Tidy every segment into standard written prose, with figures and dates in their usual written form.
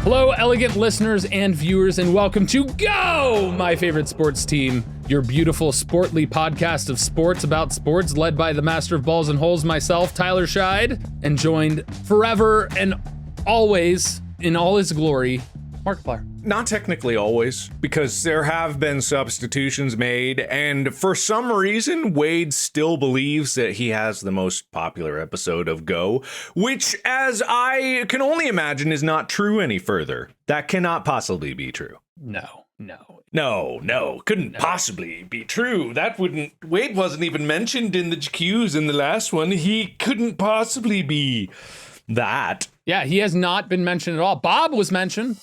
Hello, elegant listeners and viewers, and welcome to Go, my favorite sports team, your beautiful, sportly podcast of sports about sports, led by the master of balls and holes, myself, Tyler Scheid, and joined forever and always in all his glory, Markiplier. Not technically always, because there have been substitutions made, and for some reason, Wade still believes that he has the most popular episode of Go, which, as I can only imagine, is not true any further. That cannot possibly be true. No. Couldn't possibly be true. Wade wasn't even mentioned in the Jacuse in the last one. He couldn't possibly be that. Yeah, he has not been mentioned at all. Bob was mentioned.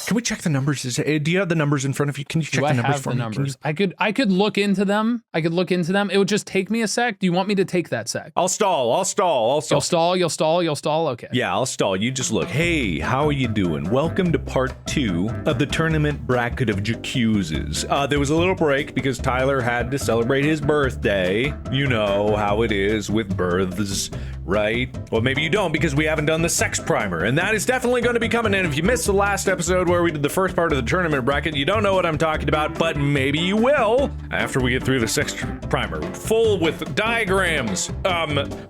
Can we check the numbers? Do you have the numbers in front of you? Can you check the numbers for me? I could look into them. It would just take me a sec. Do you want me to take that sec? I'll stall. You'll stall? Okay. Yeah, I'll stall. You just look. Hey, how are you doing? Welcome to part 2 of the tournament bracket of Jacuses. There was a little break because Tyler had to celebrate his birthday. You know how it is with births, right? Well, maybe you don't because we haven't done the sex primer, and that is definitely going to be coming in. If you missed the last episode where we did the first part of the tournament bracket, you don't know what I'm talking about, but maybe you will after we get through the sex primer, full with diagrams,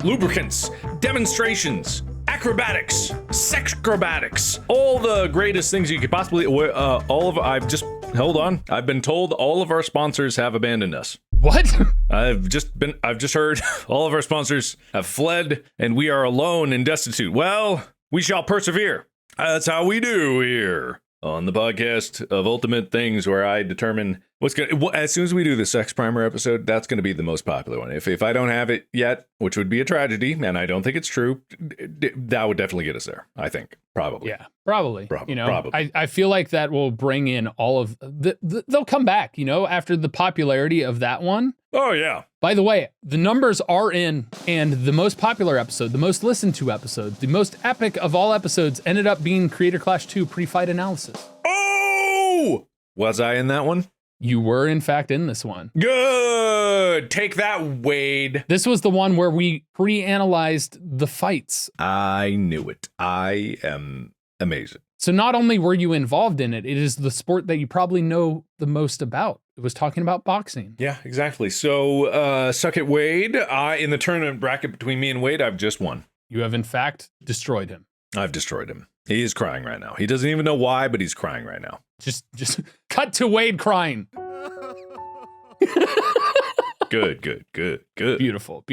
lubricants, demonstrations, acrobatics, sexcrobatics, all the greatest things you could possibly. Hold on. I've been told all of our sponsors have abandoned us. What? I've just heard all of our sponsors have fled and we are alone and destitute. Well, we shall persevere. That's how we do here on the podcast of Ultimate Things, where I determine what's going to, as soon as we do the sex primer episode, that's going to be the most popular one. If I don't have it yet, which would be a tragedy, and I don't think it's true, that would definitely get us there. I think probably. Yeah, probably. Probably. I feel like that will bring in all of they'll come back, after the popularity of that one. Oh yeah. By the way, the numbers are in, and the most popular episode, the most listened to episode, the most epic of all episodes ended up being Creator Clash 2 pre-fight analysis. Oh! Was I in that one? You were, in fact, in this one. Good! Take that, Wade. This was the one where we pre-analyzed the fights. I knew it. I am amazing. So not only were you involved in it, it is the sport that you probably know the most about. It was talking about boxing. Yeah, exactly. So, suck it, Wade. In the tournament bracket between me and Wade, I've just won. You have, in fact, destroyed him. I've destroyed him. He is crying right now. He doesn't even know why, but he's crying right now. Just cut to Wade crying. Good. Beautiful.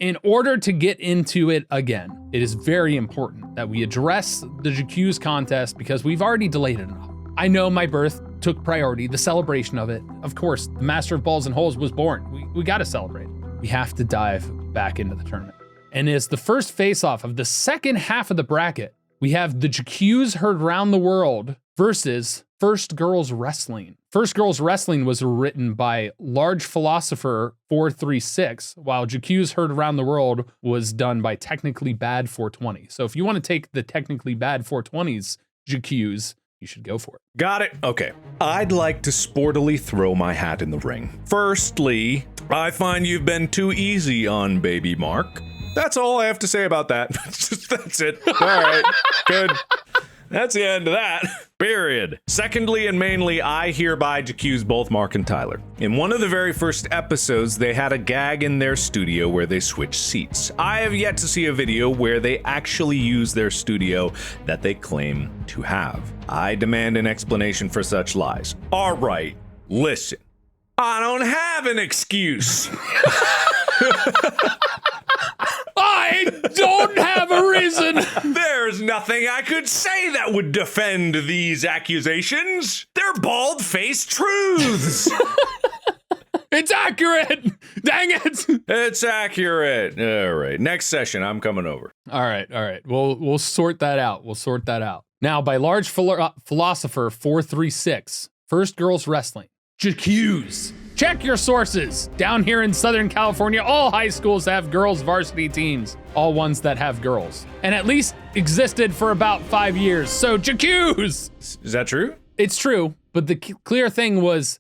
In order to get into it again, it is very important that we address the Jacuse contest because we've already delayed it enough. I know my birth took priority, the celebration of it. Of course, the master of balls and holes was born. We got to celebrate. We have to dive back into the tournament. And as the first face-off of the second half of the bracket, we have the Jacuse heard round the world versus First Girls Wrestling. First Girls Wrestling was written by Large Philosopher 436, while Jacuse heard around the world was done by Technically Bad 420. So if you want to take the Technically Bad 420's Jacuse, you should go for it. Got it. Okay. I'd like to sportily throw my hat in the ring. Firstly, I find you've been too easy on baby Mark. That's all I have to say about that. That's it. All right. Good. That's the end of that. Period. Secondly, and mainly, I hereby accuse both Mark and Tyler. In one of the very first episodes, they had a gag in their studio where they switched seats. I have yet to see a video where they actually use their studio that they claim to have. I demand an explanation for such lies. All right, listen. I don't have an excuse. I don't have a reason. There's nothing I could say that would defend these accusations. They're bald-faced truths. It's accurate. Dang it. It's accurate. All right. Next session, I'm coming over. All right. We'll sort that out. Now, by Large Philosopher 436, First Girls Wrestling. Jacuse. Check your sources. Down here in Southern California, all high schools have girls varsity teams. All ones that have girls. And at least existed for about 5 years. So Jacuse. Is that true? It's true. But the clear thing was,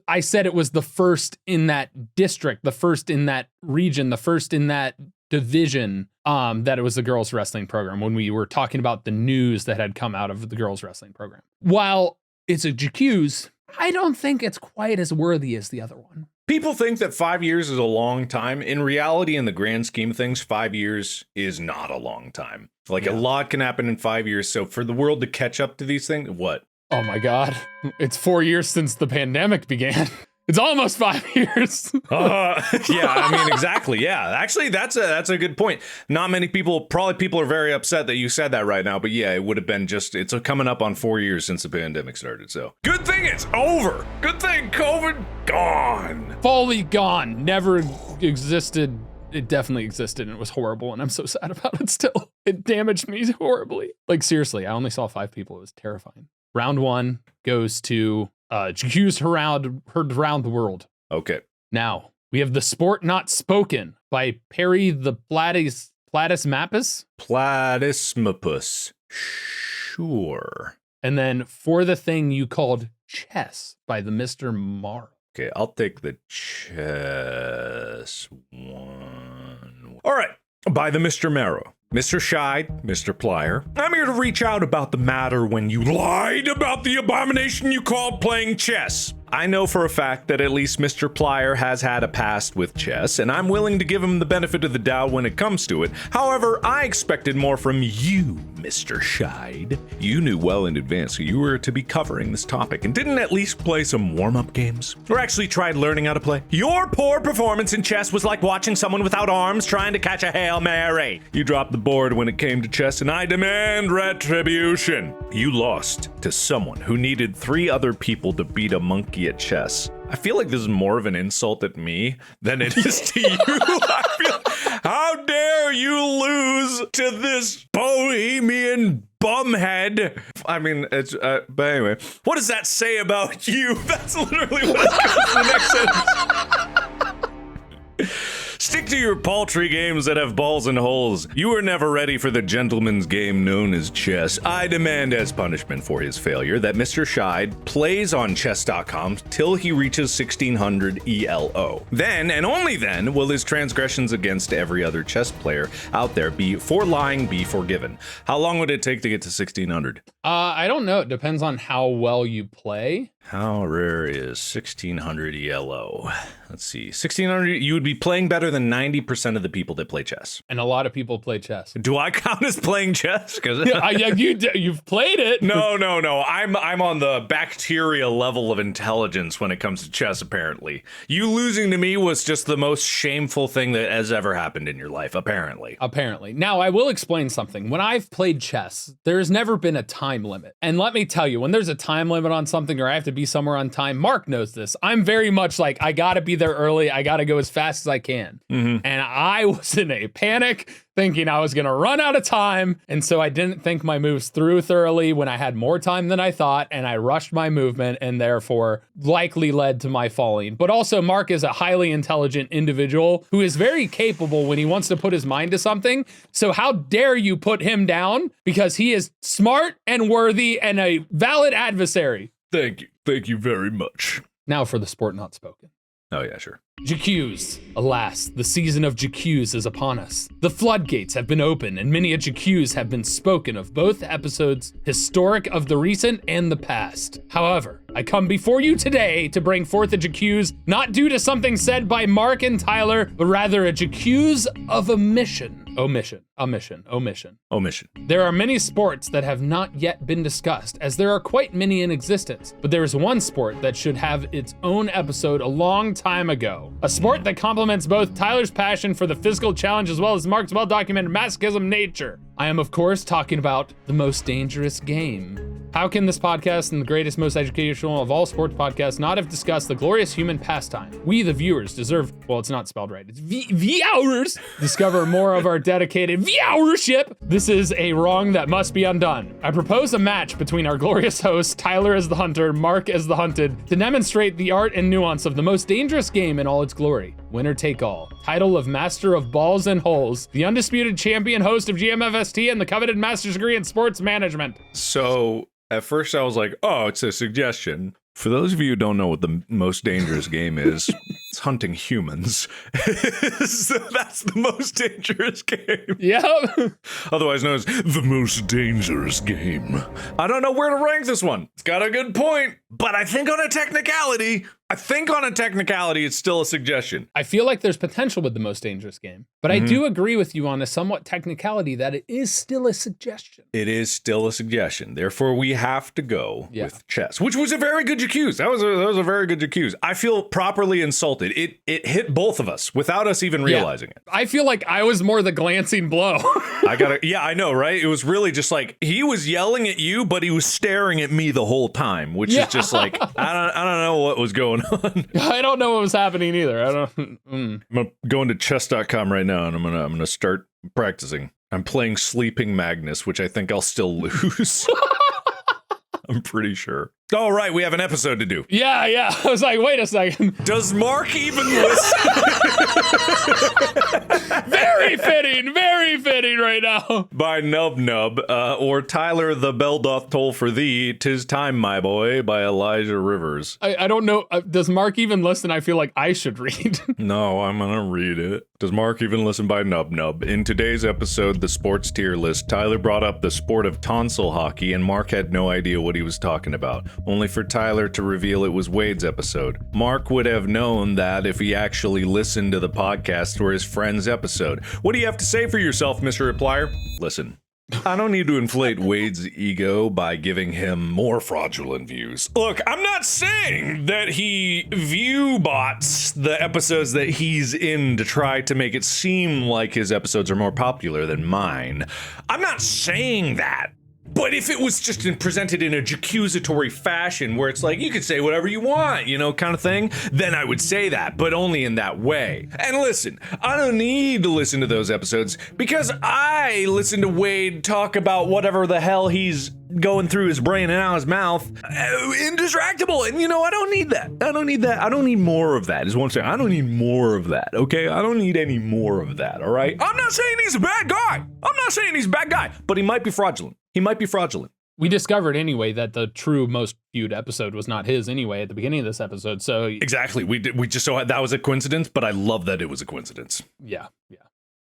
I said it was the first in that district, the first in that region, the first in that division that it was the girls wrestling program when we were talking about the news that had come out of the girls wrestling program. While it's a Jacuse, I don't think it's quite as worthy as the other one. People think that 5 years is a long time. In reality, in the grand scheme of things, 5 years is not a long time. Like a lot can happen in 5 years. So for the world to catch up to these things, what? Oh my God. It's 4 years since the pandemic began. It's almost 5 years. Yeah, I mean, exactly. Yeah, actually, that's a good point. Not many people, probably people are very upset that you said that right now. But yeah, it would have been it's coming up on 4 years since the pandemic started. So good thing it's over. Good thing COVID gone. Fully gone. Never existed. It definitely existed and it was horrible. And I'm so sad about it still. It damaged me horribly. Like, seriously, I only saw 5 people. It was terrifying. Round 1 goes to Jacuse heard around the world. Okay. Now, we have The Sport Not Spoken by Perry the Platypus Mappus. Platysmapus. Sure. And then For the Thing You Called Chess by the Mr. Marr. Okay, I'll take the chess one. All right, by the Mr. Marrow. Mr. Scheid, Mr. Plier, I'm here to reach out about the matter when you lied about the abomination you called playing chess. I know for a fact that at least Mr. Plier has had a past with chess, and I'm willing to give him the benefit of the doubt when it comes to it. However, I expected more from you, Mr. Scheid. You knew well in advance you were to be covering this topic and didn't at least play some warm-up games? Or actually tried learning how to play? Your poor performance in chess was like watching someone without arms trying to catch a Hail Mary. You dropped the board when it came to chess, and I demand retribution. You lost to someone who needed 3 other people to beat a monkey at chess. I feel like this is more of an insult at me than it is to you. How dare you lose to this bohemian bumhead? I mean, it's, but anyway, what does that say about you? That's literally what it goes to the next sentence. Stick to your paltry games that have balls and holes. You were never ready for the gentleman's game known as chess. I demand as punishment for his failure that Mr. Scheid plays on chess.com till he reaches 1600 ELO. Then, and only then, will his transgressions against every other chess player out there be forgiven. How long would it take to get to 1600? I don't know. It depends on how well you play. How rare is 1600 ELO? Let's see. 1600, you would be playing better than 90% of the people that play chess. And a lot of people play chess. Do I count as playing chess? You've played it. No. I'm on the bacteria level of intelligence when it comes to chess, apparently. You losing to me was just the most shameful thing that has ever happened in your life, apparently. Now, I will explain something. When I've played chess, there's never been a time limit. And let me tell you, when there's a time limit on something or I have to be somewhere on time, Mark knows this. I'm very much like, I gotta be there early. I gotta go as fast as I can. Mm-hmm. And I was in a panic thinking I was gonna run out of time. And so I didn't think my moves through thoroughly when I had more time than I thought. And I rushed my movement and therefore likely led to my falling. But also Mark is a highly intelligent individual who is very capable when he wants to put his mind to something. So how dare you put him down, because he is smart and worthy and a valid adversary. Thank you. Thank you very much. Now for the sport not spoken. Oh, yeah, sure. Jacuse. Alas, the season of Jacuse is upon us. The floodgates have been opened, and many a Jacuse have been spoken of, both episodes historic of the recent and the past. However, I come before you today to bring forth a Jacuse not due to something said by Mark and Tyler, but rather a Jacuse of omission. Omission. There are many sports that have not yet been discussed, as there are quite many in existence, but there is one sport that should have its own episode a long time ago. A sport that complements both Tyler's passion for the physical challenge as well as Mark's well-documented masochism nature. I am, of course, talking about the most dangerous game. How can this podcast and the greatest, most educational of all sports podcasts not have discussed the glorious human pastime? We, the viewers, deserve, well, it's not spelled right, it's viewers, discover more of our dedicated viewership. This is a wrong that must be undone. I propose a match between our glorious hosts, Tyler as the hunter, Mark as the hunted, to demonstrate the art and nuance of the most dangerous game in all its glory. Winner take all. Title of Master of Balls and Holes, the undisputed champion host of GMFST and the coveted master's degree in sports management. So at first I was like, oh, it's a suggestion. For those of you who don't know what the most dangerous game is, It's hunting humans. So that's the most dangerous game. Yeah. Otherwise known as the most dangerous game. I don't know where to rank this one. It's got a good point, but I think on a technicality, it's still a suggestion. I feel like there's potential with the most dangerous game, but I do agree with you on a somewhat technicality that it is still a suggestion. It is still a suggestion. Therefore, we have to go with chess, which was a very good Jacuse. That was a very good Jacuse. I feel properly insulted. It hit both of us without us even realizing it. I feel like I was more the glancing blow. I know, right? It was really just like he was yelling at you, but he was staring at me the whole time, which is just like I don't know what was going on. I don't know what was happening either. I'm going to chess.com right now, and I'm gonna start practicing. I'm playing Sleeping Magnus, which I think I'll still lose. I'm pretty sure. All right, we have an episode to do. Yeah. I was like, wait a second. Does Mark even listen? Very fitting right now. By Nub or Tyler, the Bell Doth Toll for Thee, 'Tis Time, My Boy, by Elijah Rivers. I don't know. Does Mark even listen? I feel like I should read. No, I'm gonna read it. Does Mark even listen by Nub? In today's episode, the sports tier list, Tyler brought up the sport of tonsil hockey, and Mark had no idea what he was talking about. Only for Tyler to reveal it was Wade's episode. Mark would have known that if he actually listened to the podcast or his friend's episode. What do you have to say for yourself, Mr. Replier? Listen. I don't need to inflate Wade's ego by giving him more fraudulent views. Look, I'm not saying that he view bots the episodes that he's in to try to make it seem like his episodes are more popular than mine. I'm not saying that. But if it was just presented in a accusatory fashion where it's like, you could say whatever you want, kind of thing, then I would say that, but only in that way. And listen, I don't need to listen to those episodes because I listen to Wade talk about whatever the hell he's going through his brain and out his mouth, indistractable. And I don't need that. I don't need more of that, is what I'm saying. I don't need more of that, okay? I don't need any more of that, all right? I'm not saying he's a bad guy. But he might be fraudulent. We discovered anyway that the true most viewed episode was not his anyway at the beginning of this episode. So exactly, we just saw that was a coincidence, but I love that it was a coincidence. Yeah.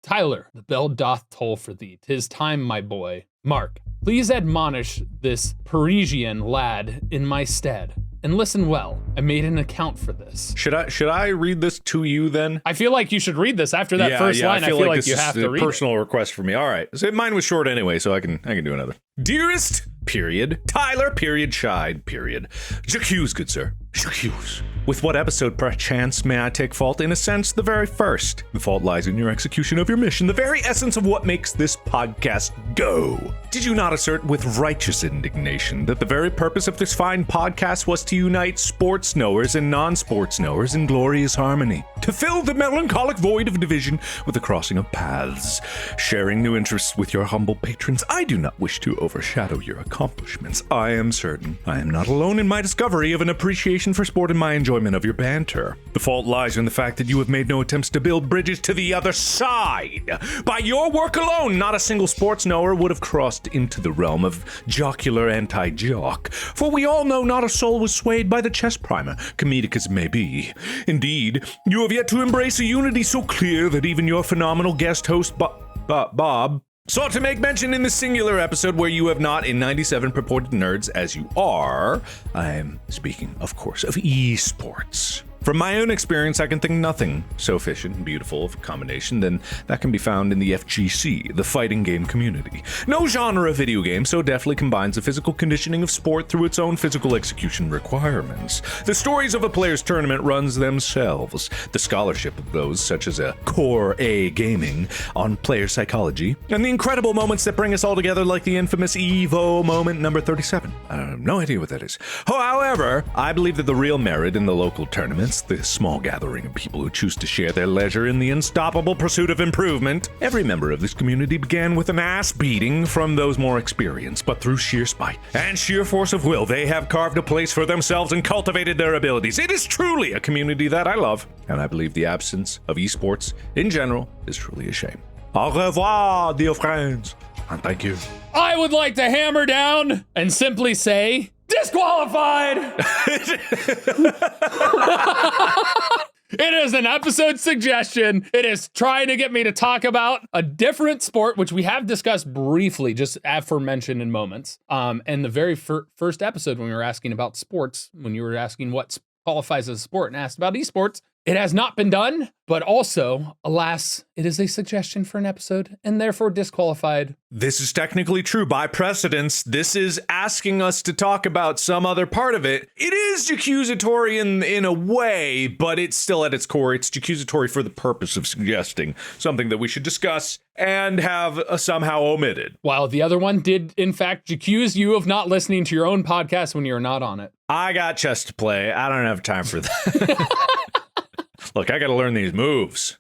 Tyler, the bell doth toll for thee. 'Tis time, my boy. Mark, please admonish this Parisian lad in my stead. And listen well, I made an account for this. Should I read this to you then? I feel like you should read this after that first line. I feel like you have to read it. Personal request for me. All right. So mine was short anyway, so I can do another. Dearest, period, Tyler, period, Scheid, period. J'Accuses, good sir. J'Accuses. With what episode, perchance, may I take fault? In a sense, the very first. The fault lies in your execution of your mission, the very essence of what makes this podcast go. Did you not assert with righteous indignation that the very purpose of this fine podcast was to unite sports knowers and non-sports knowers in glorious harmony? To fill the melancholic void of division with the crossing of paths. Sharing new interests with your humble patrons, I do not wish to overshadow your accomplishments. I am certain I am not alone in my discovery of an appreciation for sport and my enjoyment of your banter. The fault lies in the fact that you have made no attempts to build bridges to the other side. By your work alone, not a single sports knower would have crossed into the realm of jocular anti-jock, for we all know not a soul was swayed by the chess primer, comedic as it may be. Indeed, you have yet to embrace a unity so clear that even your phenomenal guest host, Bob, sought to make mention in the singular episode where you have not, in 97 purported nerds as you are. I am speaking, of course, of esports. From my own experience, I can think nothing so efficient and beautiful of a combination than that can be found in the FGC, the fighting game community. No genre of video game so deftly combines the physical conditioning of sport through its own physical execution requirements. The stories of a player's tournament runs themselves. The scholarship of those such as a Core A Gaming on player psychology, and the incredible moments that bring us all together like the infamous EVO moment number 37. I have no idea what that is. However, I believe that the real merit in the local tournaments, the small gathering of people who choose to share their leisure in the unstoppable pursuit of improvement. Every member of this community began with an ass beating from those more experienced, but through sheer spite and sheer force of will, they have carved a place for themselves and cultivated their abilities. It is truly a community that I love, and I believe the absence of esports in general is truly a shame. Au revoir, dear friends, and thank you. I would like to hammer down and simply say, disqualified! It is an episode suggestion. It is trying to get me to talk about a different sport, which we have discussed briefly, just aforementioned in moments. And the very first episode when we were asking about sports, when you were asking what qualifies as a sport and asked about esports, it has not been done, but also, alas, it is a suggestion for an episode and therefore disqualified. This is technically true by precedence. This is asking us to talk about some other part of it. It is accusatory in a way, but it's still at its core. It's accusatory for the purpose of suggesting something that we should discuss and have somehow omitted. While the other one did, in fact, accuse you of not listening to your own podcast when you're not on it. I got chess to play. I don't have time for that. Look, I got to learn these moves.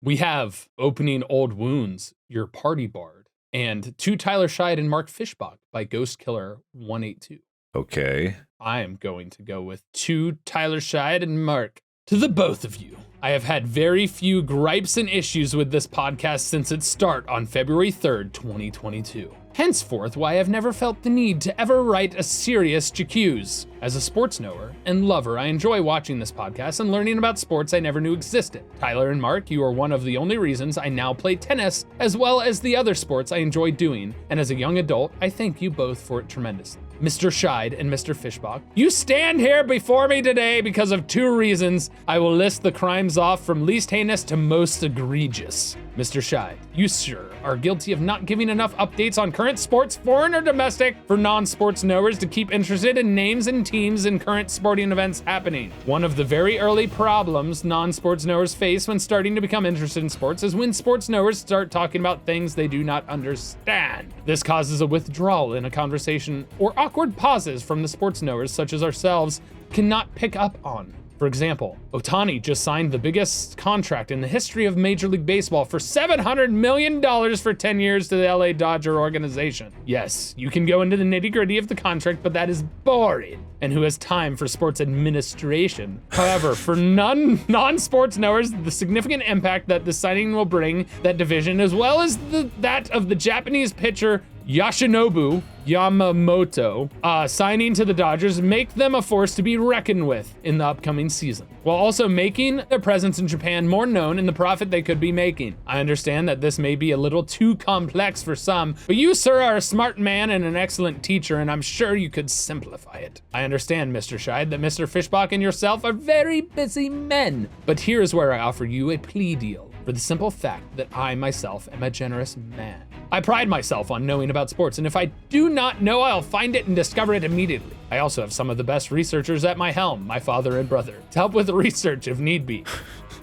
We have Opening Old Wounds, Your Party Bard, and To Tyler Scheid and Mark Fishbach by Ghost Killer 182. Okay. I am going to go with To Tyler Scheid and Mark. To the both of you, I have had very few gripes and issues with this podcast since its start on February 3rd, 2022. Henceforth, why I have never felt the need to ever write a serious Jacuse. As a sports knower and lover, I enjoy watching this podcast and learning about sports I never knew existed. Tyler and Mark, you are one of the only reasons I now play tennis, as well as the other sports I enjoy doing, and as a young adult, I thank you both for it tremendously. Mr. Scheid and Mr. Fishbach, you stand here before me today because of two reasons. I will list the crimes off from least heinous to most egregious. Mr. Scheid, you, sir, are guilty of not giving enough updates on current sports, foreign or domestic, for non-sports knowers to keep interested in names and teams and current sporting events happening. One of the very early problems non-sports knowers face when starting to become interested in sports is when sports knowers start talking about things they do not understand. This causes a withdrawal in a conversation or awkward pauses from the sports knowers such as ourselves cannot pick up on. For example, Ohtani just signed the biggest contract in the history of Major League Baseball for $700 million for 10 years to the LA Dodger organization. Yes, you can go into the nitty-gritty of the contract, but that is boring. And who has time for sports administration? However, for non-sports knowers, the significant impact that the signing will bring that division, as well as that of the Japanese pitcher Yoshinobu Yamamoto signing to the Dodgers, make them a force to be reckoned with in the upcoming season, while also making their presence in Japan more known and the profit they could be making. I understand that this may be a little too complex for some, but you, sir, are a smart man and an excellent teacher, and I'm sure you could simplify it. I understand, Mr. Scheid, that Mr. Fishbach and yourself are very busy men, but here is where I offer you a plea deal. For the simple fact that I myself am a generous man. I pride myself on knowing about sports, and if I do not know, I'll find it and discover it immediately. I also have some of the best researchers at my helm, my father and brother, to help with the research if need be.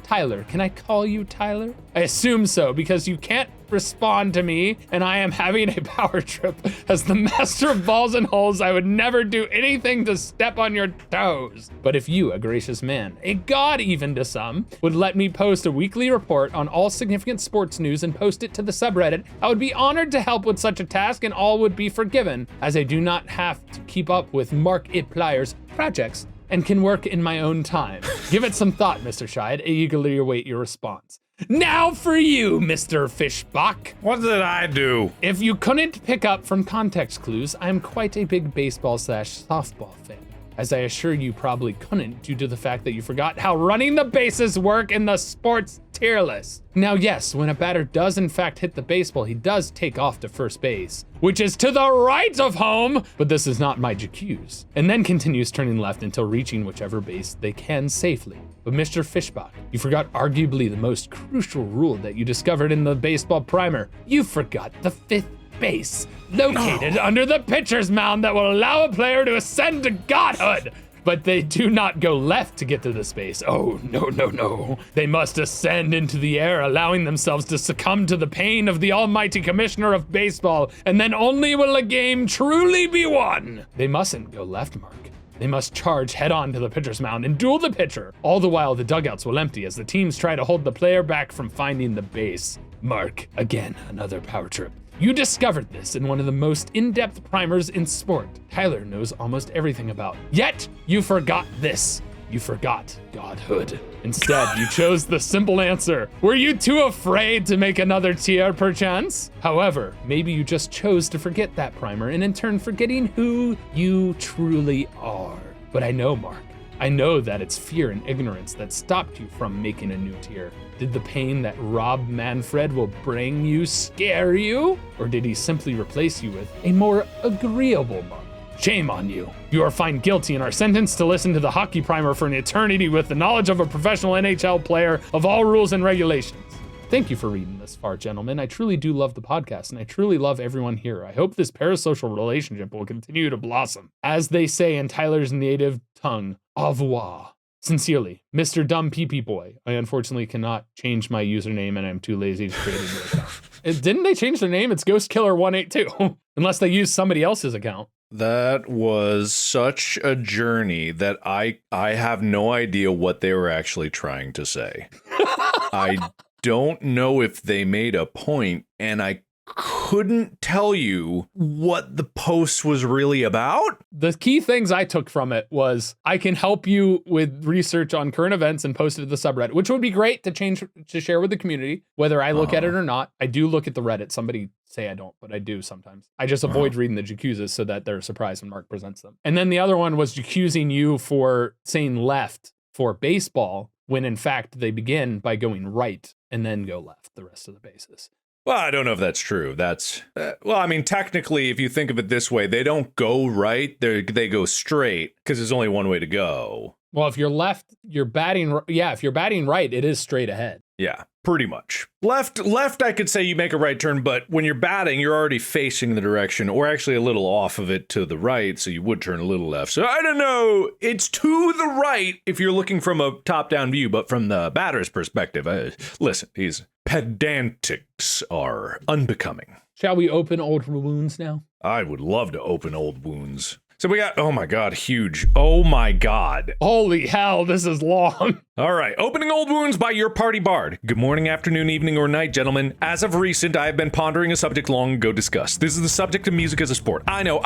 Tyler, can I call you Tyler? I assume so, because you can't respond to me, and I am having a power trip. As the master of balls and holes, I would never do anything to step on your toes. But if you, a gracious man, a god even to some, would let me post a weekly report on all significant sports news and post it to the subreddit, I would be honored to help with such a task, and all would be forgiven, as I do not have to keep up with Markiplier's projects and can work in my own time. Give it some thought, Mr. Scheid. I eagerly await your response. Now for you, Mr. Fishbach. What did I do? If you couldn't pick up from context clues, I'm quite a big baseball/softball fan, as I assure you probably couldn't due to the fact that you forgot how running the bases work in the sports tier list. Now, yes, when a batter does in fact hit the baseball, he does take off to first base, which is to the right of home, but this is not my Jacuse, and then continues turning left until reaching whichever base they can safely. But Mr. Fishbach, you forgot arguably the most crucial rule that you discovered in the baseball primer. You forgot the fifth base, located under the pitcher's mound that will allow a player to ascend to godhood. But they do not go left to get to the space. Oh, no. They must ascend into the air, allowing themselves to succumb to the pain of the almighty commissioner of baseball, and then only will a game truly be won. They mustn't go left, Mark. They must charge head-on to the pitcher's mound and duel the pitcher. All the while, the dugouts will empty as the teams try to hold the player back from finding the base. Mark, again, another power trip. You discovered this in one of the most in-depth primers in sport. Tyler knows almost everything about. Yet, you forgot this. You forgot godhood. Instead, you chose the simple answer. Were you too afraid to make another tier, perchance? However, maybe you just chose to forget that primer and in turn forgetting who you truly are. But I know, Mark, I know that it's fear and ignorance that stopped you from making a new tier. Did the pain that Rob Manfred will bring you scare you? Or did he simply replace you with a more agreeable monk? Shame on you. You are found guilty and are sentenced to listen to the hockey primer for an eternity with the knowledge of a professional NHL player of all rules and regulations. Thank you for reading this far, gentlemen. I truly do love the podcast, and I truly love everyone here. I hope this parasocial relationship will continue to blossom. As they say in Tyler's native tongue, au revoir. Sincerely, Mr. Dumb Pee-Pee Boy. I unfortunately cannot change my username, and I'm too lazy to create a new account. Didn't they change their name? It's GhostKiller182, unless they use somebody else's account. That was such a journey that I have no idea what they were actually trying to say. I don't know if they made a point, and I couldn't tell you what the post was really about. The key things I took from it was I can help you with research on current events and post it to the subreddit, which would be great to share with the community, whether I look at it or not. I do look at the Reddit. Somebody say I don't, but I do sometimes. I just avoid reading the Jacuses so that they're surprised when Mark presents them. And then the other one was accusing you for saying left for baseball, when in fact they begin by going right and then go left the rest of the bases. Well, I don't know if that's true. That's, well, I mean, technically, if you think of it this way, they don't go right, they go straight, because there's only one way to go. Well, if you're left, you're batting, if you're batting right, it is straight ahead. Yeah, pretty much. Left, I could say you make a right turn, but when you're batting, you're already facing the direction, or actually a little off of it to the right, so you would turn a little left. So I don't know, it's to the right if you're looking from a top-down view, but from the batter's perspective, listen, these pedantics are unbecoming. Shall we open old wounds now? I would love to open old wounds. So we got, oh my God, huge. Oh my God. Holy hell, this is long. All right, opening old wounds by your party bard. Good morning, afternoon, evening, or night, gentlemen. As of recent, I have been pondering a subject long ago discussed. This is the subject of music as a sport. I know!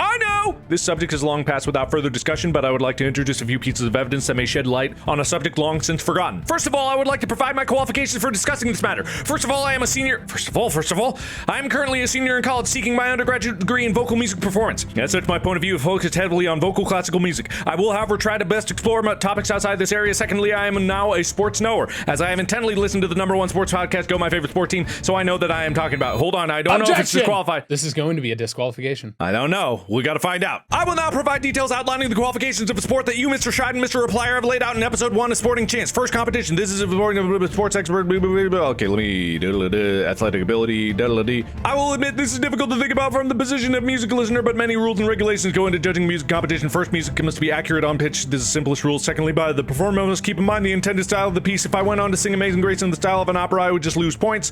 This subject has long passed without further discussion, but I would like to introduce a few pieces of evidence that may shed light on a subject long since forgotten. First of all, I would like to provide my qualifications for discussing this matter. First of all, I am a senior. First of all, I am currently a senior in college seeking my undergraduate degree in vocal music performance. As such, my point of view focused heavily on vocal classical music. I will, however, try to best explore topics outside this area. Secondly, I am now a sports knower, as I have intently listened to the #1 sports podcast, Go My Favorite Sport Team, so I know that I am talking about. Hold on, I don't know if it's disqualified. This is going to be a disqualification. I don't know. We got to find out. I will now provide details outlining the qualifications of a sport that you, Mr. Scheid and Mr. Markiplier, have laid out in episode 1 of Sporting Chance. First competition. This is a sports expert. Okay, let me athletic ability. I will admit this is difficult to think about from the position of music listener, but many rules and regulations go into judging music competition. First, music must be accurate on pitch. This is the simplest rule. Secondly, by the performer must keep in mind the intended style of the piece. If I went on to sing Amazing Grace in the style of an opera, I would just lose points.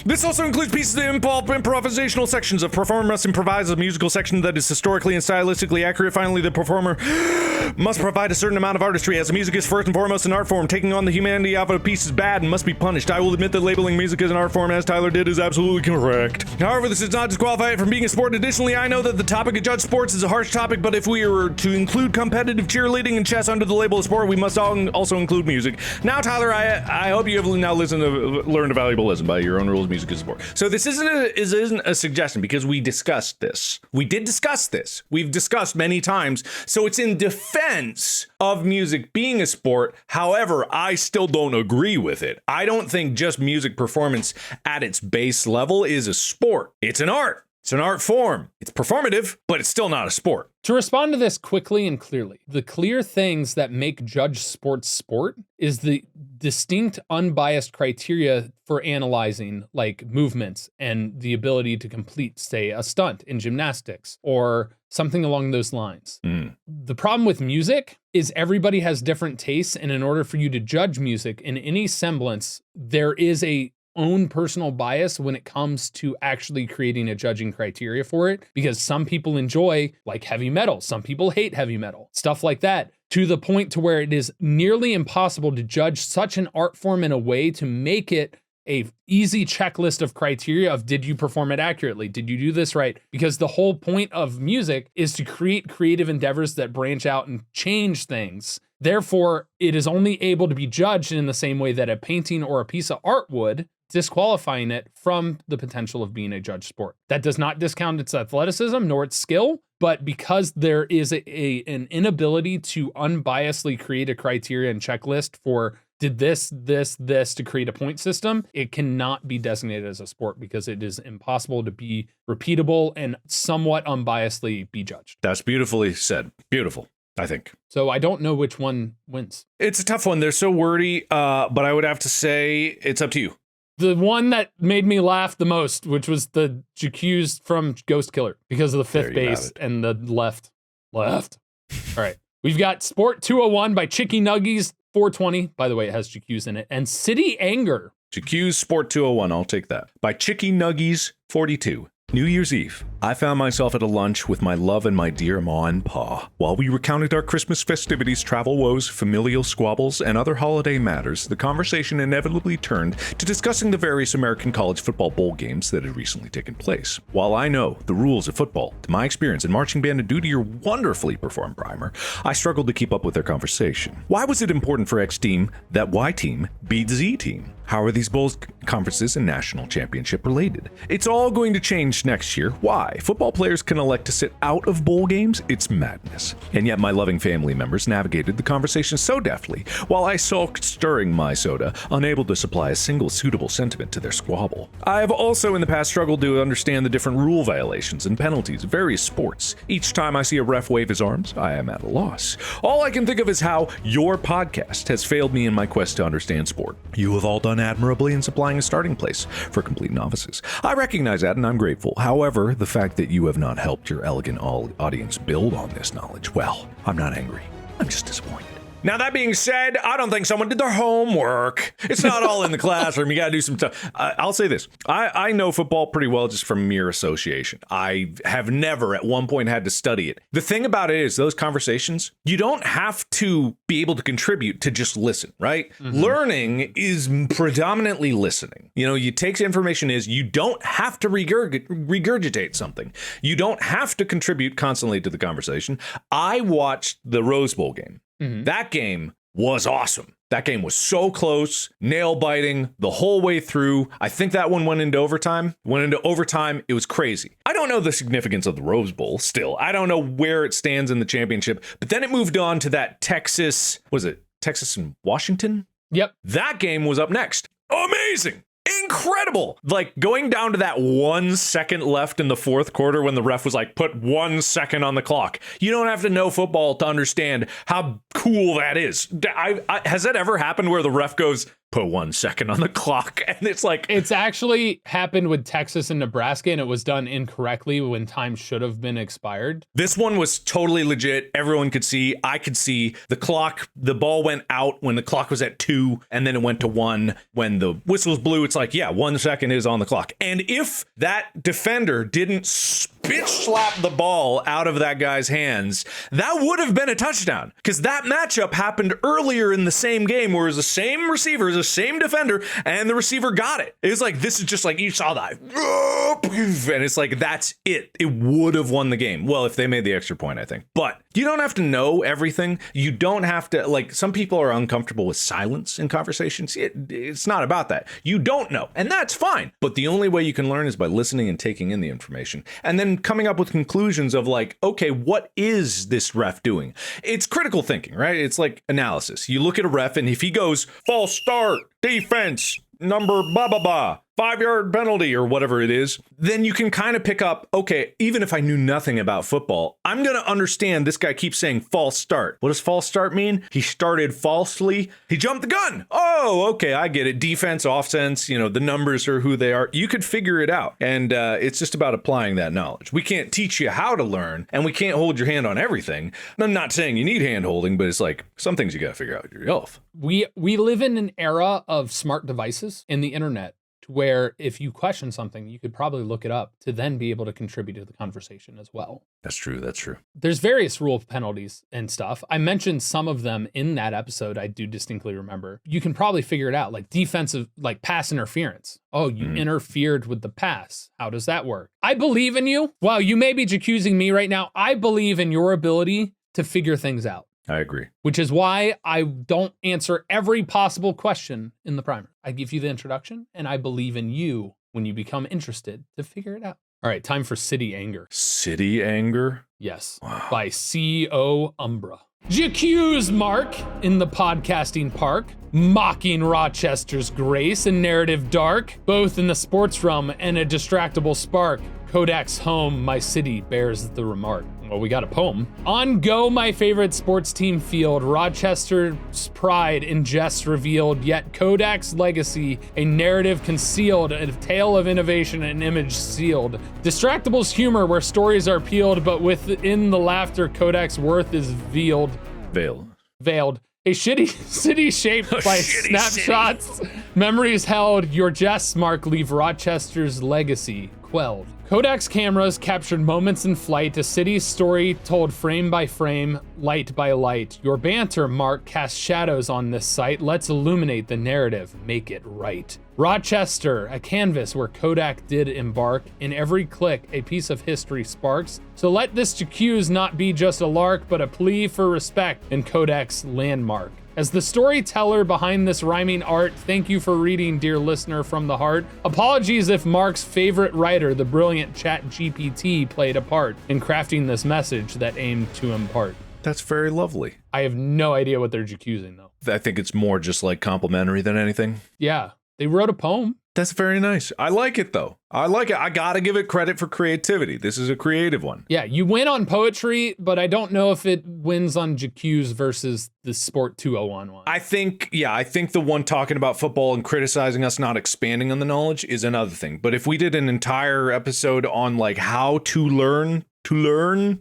This also includes pieces that involve improvisational sections. A performer must improvise a musical section that is historically and stylistically accurate. Finally, the performer must provide a certain amount of artistry, as music is first and foremost an art form. Taking on the humanity of a piece is bad and must be punished. I will admit that labeling music as an art form, as Tyler did, is absolutely correct. However, this does not disqualify it from being a sport. Additionally, I know that the topic of judge sports is a harsh topic, but if we were to include competitive cheerleading and chess under the label of sport, we must also include music. Now, Tyler, I hope you have now learned a valuable lesson by your own rules. Music is a sport. So this isn't a suggestion, because we discussed this. We did discuss this. We've discussed many times. So it's in defense of music being a sport. However, I still don't agree with it. I don't think just music performance at its base level is a sport. It's an art. It's an art form. It's performative, but it's still not a sport. To respond to this quickly and clearly, the clear things that make judge sports sport is the distinct, unbiased criteria for analyzing, like movements and the ability to complete, say, a stunt in gymnastics or something along those lines. The problem with music is everybody has different tastes, and in order for you to judge music in any semblance, there is a own personal bias when it comes to actually creating a judging criteria for it, because some people enjoy like heavy metal, some people hate heavy metal, stuff like that, to the point to where it is nearly impossible to judge such an art form in a way to make it a easy checklist of criteria of, did you perform it accurately? Did you do this right? Because the whole point of music is to create creative endeavors that branch out and change things. Therefore, it is only able to be judged in the same way that a painting or a piece of art would, disqualifying it from the potential of being a judge sport. That does not discount its athleticism nor its skill, but because there is an inability to unbiasedly create a criteria and checklist for did this to create a point system, it cannot be designated as a sport because it is impossible to be repeatable and somewhat unbiasedly be judged. That's beautifully said. Beautiful, I think. So I don't know which one wins. It's a tough one. They're so wordy, but I would have to say it's up to you. The one that made me laugh the most, which was the Jacuse from Ghost Killer because of the fifth base and the left. All right. We've got Sport 201 by Chicky Nuggies, 420. By the way, it has Jacuse in it. And City Anger. Jacuse Sport 201, I'll take that. By Chicky Nuggies, 42. New Year's Eve, I found myself at a lunch with my love and my dear ma and pa. While we recounted our Christmas festivities, travel woes, familial squabbles, and other holiday matters, the conversation inevitably turned to discussing the various American college football bowl games that had recently taken place. While I know the rules of football, to my experience in marching band and due to your wonderfully performed primer, I struggled to keep up with their conversation. Why was it important for X team that Y team beat Z team? How are these bowls, conferences, and national championship related? It's all going to change next year. Why? Football players can elect to sit out of bowl games? It's madness. And yet my loving family members navigated the conversation so deftly, while I sulked stirring my soda, unable to supply a single suitable sentiment to their squabble. I have also in the past struggled to understand the different rule violations and penalties of various sports. Each time I see a ref wave his arms, I am at a loss. All I can think of is how your podcast has failed me in my quest to understand sport. You have all done admirably in supplying a starting place for complete novices. I recognize that and I'm grateful. However, the fact that you have not helped your elegant audience build on this knowledge, well, I'm not angry. I'm just disappointed. Now, that being said, I don't think someone did their homework. It's not all in the classroom. You got to do some stuff. I'll say this. I know football pretty well just from mere association. I have never at one point had to study it. The thing about it is those conversations, you don't have to be able to contribute to just listen, right? Mm-hmm. Learning is predominantly listening. You know, you take information you don't have to regurgitate something. You don't have to contribute constantly to the conversation. I watched the Rose Bowl game. Mm-hmm. That game was awesome. That game was so close, nail biting the whole way through. I think that one went into overtime. It was crazy. I don't know the significance of the Rose Bowl still. I don't know where it stands in the championship, but then it moved on to that Texas and Washington? Yep. That game was up next. Amazing. Incredible. Like going down to that 1 second left in the fourth quarter when the ref was like, put 1 second on the clock. You don't have to know football to understand how cool that is. Has that ever happened where the ref goes, put 1 second on the clock? And it's like, it's actually happened with Texas and Nebraska, and it was done incorrectly when time should have been expired. This one was totally legit. Everyone could see. I could see the clock. The ball went out when the clock was at 2, and then it went to 1 when the whistles blew. It's like, yeah, 1 second is on the clock. And if that defender didn't bitch slap the ball out of that guy's hands, that would have been a touchdown, because that matchup happened earlier in the same game where it was the same receiver, the same defender, and the receiver got it. It was like, this is just like, you saw that, and it's like, that's it. It would have won the game. Well, if they made the extra point, I think. But you don't have to know everything. You don't have to, like, some people are uncomfortable with silence in conversations. It's not about that. You don't know, and that's fine. But the only way you can learn is by listening and taking in the information, and then coming up with conclusions of like, okay, what is this ref doing? It's critical thinking, right? It's like analysis. You look at a ref, and if he goes false start, defense, number blah blah blah, 5-yard penalty or whatever it is, then you can kind of pick up, okay, even if I knew nothing about football, I'm going to understand this guy keeps saying false start. What does false start mean? He started falsely. He jumped the gun. Oh, okay, I get it. Defense, offense, the numbers are who they are. You could figure it out. And it's just about applying that knowledge. We can't teach you how to learn, and we can't hold your hand on everything. I'm not saying you need hand holding, but it's like some things you got to figure out yourself. We live in an era of smart devices in the internet, to where if you question something, you could probably look it up to then be able to contribute to the conversation as well. That's true. There's various rule penalties and stuff. I mentioned some of them in that episode. I do distinctly remember. You can probably figure it out, like defensive, like pass interference. Oh, you interfered with the pass. How does that work? I believe in you. While you may be accusing me right now, I believe in your ability to figure things out. I agree. Which is why I don't answer every possible question in the primer. I give you the introduction, and I believe in you when you become interested to figure it out. All right, time for City Anger. City Anger? Yes, by C.O. Umbra. J'Accuse Mark in the podcasting park, mocking Rochester's grace and narrative dark, both in the sports realm and a distractible spark. Kodak's home, my city, bears the remark. Well, we got a poem. On go, my favorite sports team field, Rochester's pride in jest revealed, yet Kodak's legacy, a narrative concealed, a tale of innovation, an image sealed. Distractable's humor where stories are peeled, but within the laughter, Kodak's worth is veiled. A shitty city shaped by snapshots, memories held, your jests, Mark, leave Rochester's legacy quelled. Kodak's cameras captured moments in flight, a city's story told frame by frame, light by light. Your banter, Mark, casts shadows on this site. Let's illuminate the narrative, make it right. Rochester, a canvas where Kodak did embark. In every click, a piece of history sparks. So let this Jacuse not be just a lark, but a plea for respect in Kodak's landmark. As the storyteller behind this rhyming art, thank you for reading, dear listener, from the heart. Apologies if Mark's favorite writer, the brilliant ChatGPT, played a part in crafting this message that aimed to impart. That's very lovely. I have no idea what they're Jacusing, though. I think it's more just like complimentary than anything. Yeah, they wrote a poem. That's very nice. I like it, though. I like it. I gotta give it credit for creativity. This is a creative one. Yeah, you win on poetry, but I don't know if it wins on Jacuse versus the Sport 201 one. I think the one talking about football and criticizing us not expanding on the knowledge is another thing. But if we did an entire episode on like how to learn,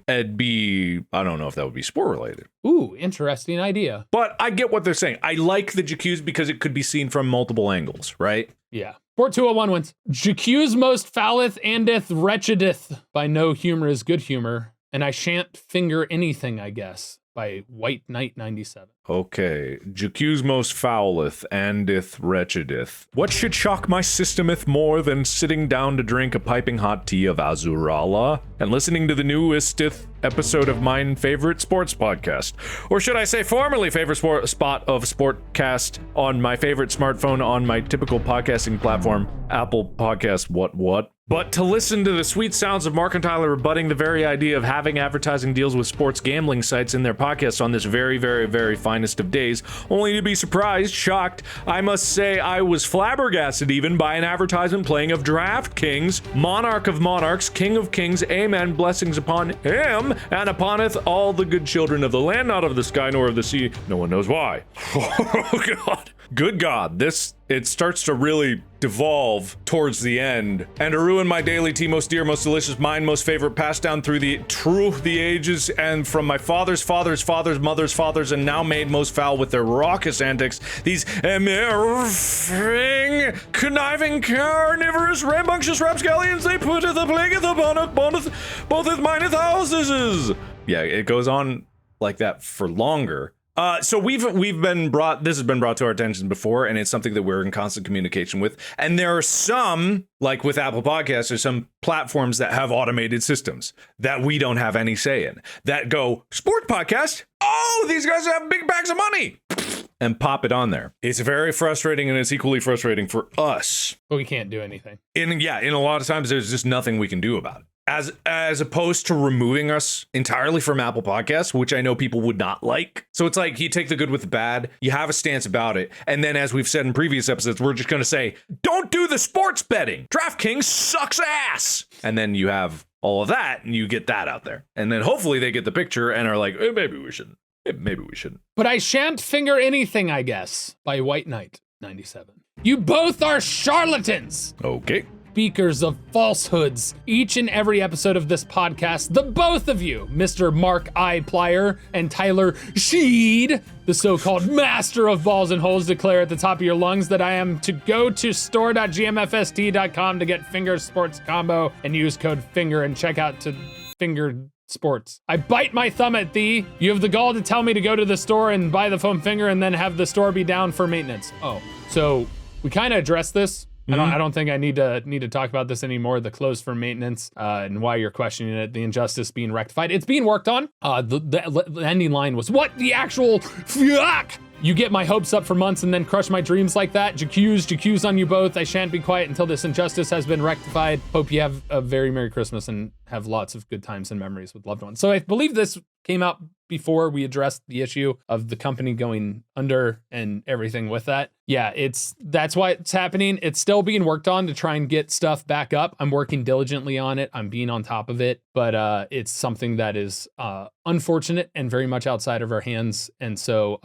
it'd be, I don't know if that would be sport related. Ooh, interesting idea. But I get what they're saying. I like the Jacuse because it could be seen from multiple angles, right? Yeah. Sport 201 wins. Jacuse most fouleth andeth wretchedeth. By no humor is good humor. And I shan't finger anything, I guess. By White Knight 97. Okay. Jacuse most fouleth andeth wretchedeth. What should shock my systemeth more than sitting down to drink a piping hot tea of Azurala and listening to the newesteth episode of mine favorite sports podcast? Or should I say formerly favorite spot of Sportcast on my favorite smartphone on my typical podcasting platform, Apple Podcast, what? But to listen to the sweet sounds of Mark and Tyler rebutting the very idea of having advertising deals with sports gambling sites in their podcasts on this very, very, very finest of days, only to be surprised, shocked, I must say I was flabbergasted even by an advertisement playing of DraftKings, Monarch of Monarchs, King of Kings, amen, blessings upon him, and uponeth all the good children of the land, not of the sky nor of the sea. No one knows why. Oh, God. Good God, it starts to really devolve towards the end, and to ruin my daily tea, most dear, most delicious, mine, most favorite, passed down through the ages, and from my father's fathers, mother's fathers, and now made most foul with their raucous antics, these emiffing, conniving, carnivorous, rambunctious rapscallions, they putteth a plagueth upon botheth mineth houses. Yeah, it goes on like that for longer. So this has been brought to our attention before, and it's something that we're in constant communication with. And there are some, like with Apple Podcasts, there's some platforms that have automated systems that we don't have any say in, that go, sport podcast? Oh, these guys have big bags of money! And pop it on there. It's very frustrating, and it's equally frustrating for us. But we can't do anything. In a lot of times, there's just nothing we can do about it. As opposed to removing us entirely from Apple Podcasts, which I know people would not like. So it's like you take the good with the bad, you have a stance about it, and then as we've said in previous episodes, we're just going to say, don't do the sports betting. DraftKings sucks ass. And then you have all of that, and you get that out there. And then hopefully they get the picture and are like, maybe we shouldn't. Maybe we shouldn't. But I shan't finger anything, I guess, by White Knight 97. You both are charlatans. Okay. Speakers of falsehoods. Each and every episode of this podcast, the both of you, Mr. Mark I. Plier and Tyler Scheid, the so-called master of balls and holes, declare at the top of your lungs that I am to go to store.gmfst.com to get Finger Sports Combo and use code FINGER and check out to Finger Sports. I bite my thumb at thee. You have the gall to tell me to go to the store and buy the foam finger and then have the store be down for maintenance. Oh, so we kind of addressed this I don't think I need to talk about this anymore. The close for maintenance and why you're questioning it. The injustice being rectified. It's being worked on. The ending line was, what the actual fuck? You get my hopes up for months and then crush my dreams like that. Jacuse on you both. I shan't be quiet until this injustice has been rectified. Hope you have a very Merry Christmas and have lots of good times and memories with loved ones. So I believe this came out before we addressed the issue of the company going under and everything with that. Yeah, that's why it's happening. It's still being worked on to try and get stuff back up. I'm working diligently on it. I'm being on top of it, but it's something that is unfortunate and very much outside of our hands. And so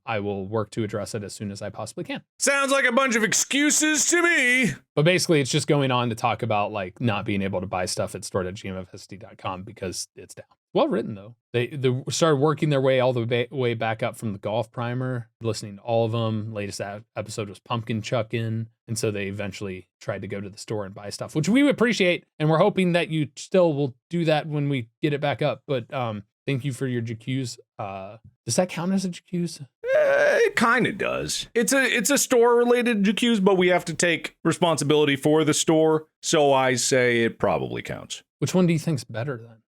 I will work to address it as soon as I possibly can. Sounds like a bunch of excuses to me. But basically, it's just going on to talk about like not being able to buy stuff at store.gmfst.com because it's down. Well written, though. They started working their way all the way back up from the golf primer, listening to all of them. Latest episode was Pumpkin Chuckin'. And so they eventually tried to go to the store and buy stuff, which we appreciate. And we're hoping that you still will do that when we get it back up. But thank you for your Jacuse. Does that count as a Jacuse? It kind of does. It's a store-related Jacuse, but we have to take responsibility for the store. So I say it probably counts. Which one do you think's better then?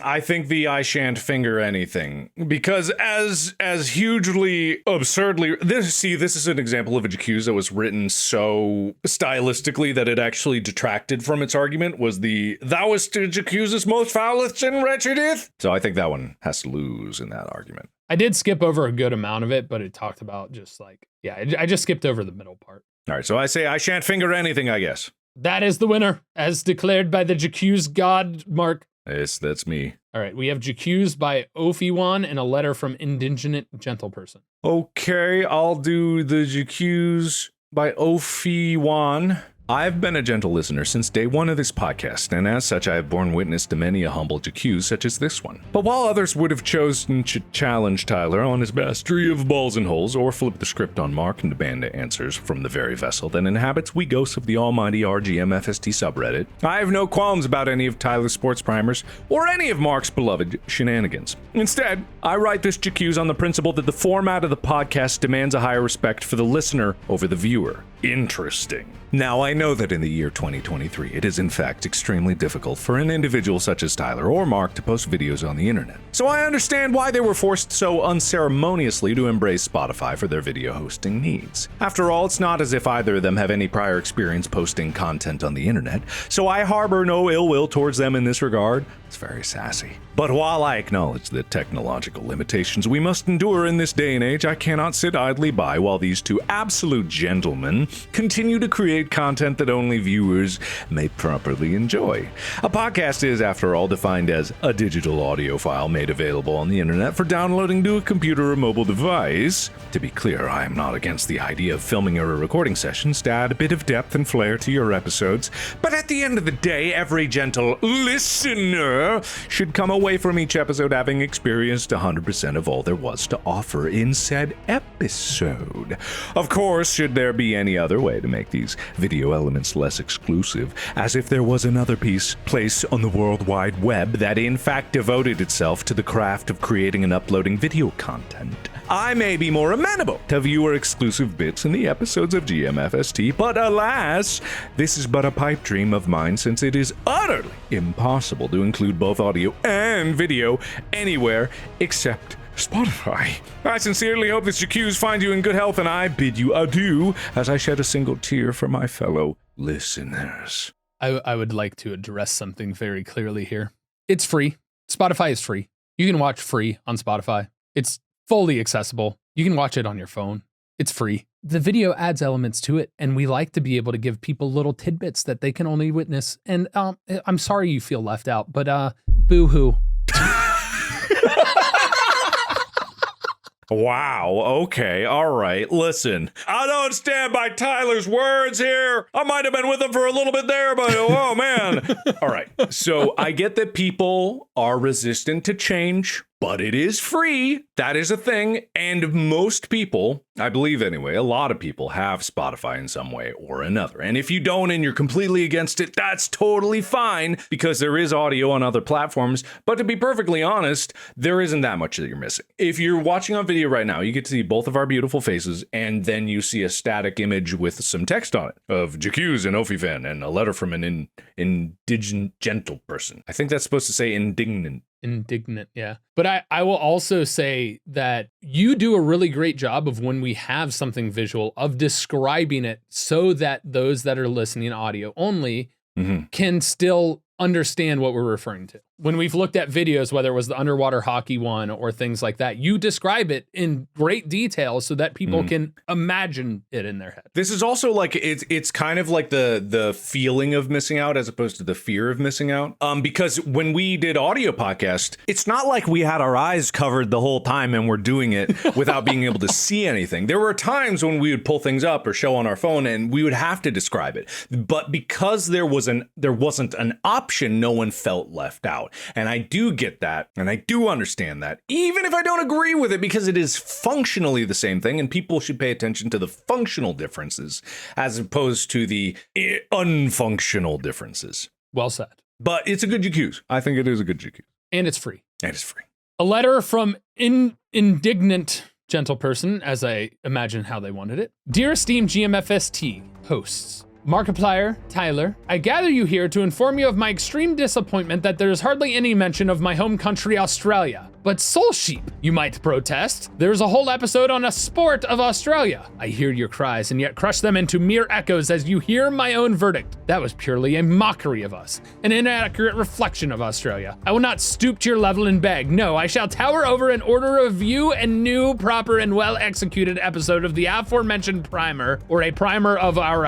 I think the I shan't finger anything, because as hugely absurdly, this is an example of a Jacuse that was written so stylistically that it actually detracted from its argument, was the thou wast Jacuse's most foulest and wretchedeth. So I think that one has to lose in that argument. I did skip over a good amount of it, but it talked about just like, I just skipped over the middle part. All right, so I say I shan't finger anything, I guess. That is the winner, as declared by the Jacuse god, Mark. Yes, that's me. All right, we have Jacuse by Ophiwan and a letter from Indigenous Gentleperson. Okay, I'll do the Jacuse by Ophiwan. I've been a gentle listener since day one of this podcast, and as such I have borne witness to many a humble Jacuse such as this one. But while others would have chosen to challenge Tyler on his mastery of balls and holes, or flip the script on Mark and demand answers from the very vessel that inhabits we ghosts of the almighty GMFST subreddit, I have no qualms about any of Tyler's sports primers, or any of Mark's beloved shenanigans. Instead, I write this Jacuse on the principle that the format of the podcast demands a higher respect for the listener over the viewer. Interesting. Now, I know that in the year 2023, it is in fact extremely difficult for an individual such as Tyler or Mark to post videos on the internet. So I understand why they were forced so unceremoniously to embrace Spotify for their video hosting needs. After all, it's not as if either of them have any prior experience posting content on the internet, so I harbor no ill will towards them in this regard. It's very sassy. But while I acknowledge the technological limitations we must endure in this day and age, I cannot sit idly by while these two absolute gentlemen continue to create content that only viewers may properly enjoy. A podcast is, after all, defined as a digital audio file made available on the internet for downloading to a computer or mobile device. To be clear, I am not against the idea of filming or recording sessions to add a bit of depth and flair to your episodes, but at the end of the day, every gentle listener should come away from each episode having experienced 100% of all there was to offer in said episode. Of course, should there be any other way to make these video elements less exclusive, as if there was another place on the World Wide Web that in fact devoted itself to the craft of creating and uploading video content, I may be more amenable to viewer exclusive bits in the episodes of GMFST, but alas, this is but a pipe dream of mine, since it is utterly impossible to include both audio and video anywhere except Spotify. I sincerely hope this Jacuse finds you in good health, and I bid you adieu as I shed a single tear for my fellow listeners. I would like to address something very clearly here. It's free. Spotify is free. You can watch free on Spotify. It's fully accessible. You can watch it on your phone. It's free. The video adds elements to it, and we like to be able to give people little tidbits that they can only witness. And I'm sorry you feel left out, but boo-hoo. Wow, okay, all right, listen. I don't stand by Tyler's words here. I might have been with him for a little bit there, but oh man. All right, so I get that people are resistant to change. but it is free. That is a thing. And most people, I believe anyway, a lot of people have Spotify in some way or another. And if you don't and you're completely against it, that's totally fine because there is audio on other platforms. But to be perfectly honest, there isn't that much that you're missing. If you're watching on video right now, you get to see both of our beautiful faces, and then you see a static image with some text on it of Jacuse and Ophivan and a letter from an indigent gentle person. I think that's supposed to say indignant. Indignant, yeah. But I will also say that you do a really great job of when we have something visual of describing it so that those that are listening audio only can still understand what we're referring to. When we've looked at videos, whether it was the underwater hockey one or things like that, you describe it in great detail so that people can imagine it in their head. This is also like, it's kind of like the feeling of missing out as opposed to the fear of missing out. Because when we did audio podcast, it's not like we had our eyes covered the whole time and we're doing it without being able to see anything. There were times when we would pull things up or show on our phone and we would have to describe it. But because there wasn't an option, no one felt left out. And I do get that, and I do understand that, even if I don't agree with it, because it is functionally the same thing, and people should pay attention to the functional differences as opposed to the unfunctional differences. Well said. But it's a good Jacuse. I think it is a good Jacuse. And it's free. And it's free. A letter from indignant gentle person, as I imagine how they wanted it. Dear esteemed GMFST hosts, Markiplier, Tyler, I gather you here to inform you of my extreme disappointment that there is hardly any mention of my home country, Australia. But Soul Sheep, you might protest. There's a whole episode on a sport of Australia. I hear your cries and yet crush them into mere echoes as you hear my own verdict. That was purely a mockery of us, an inaccurate reflection of Australia. I will not stoop to your level and beg. No, I shall tower over and order a review and new, proper, and well-executed episode of the aforementioned primer, or a primer of our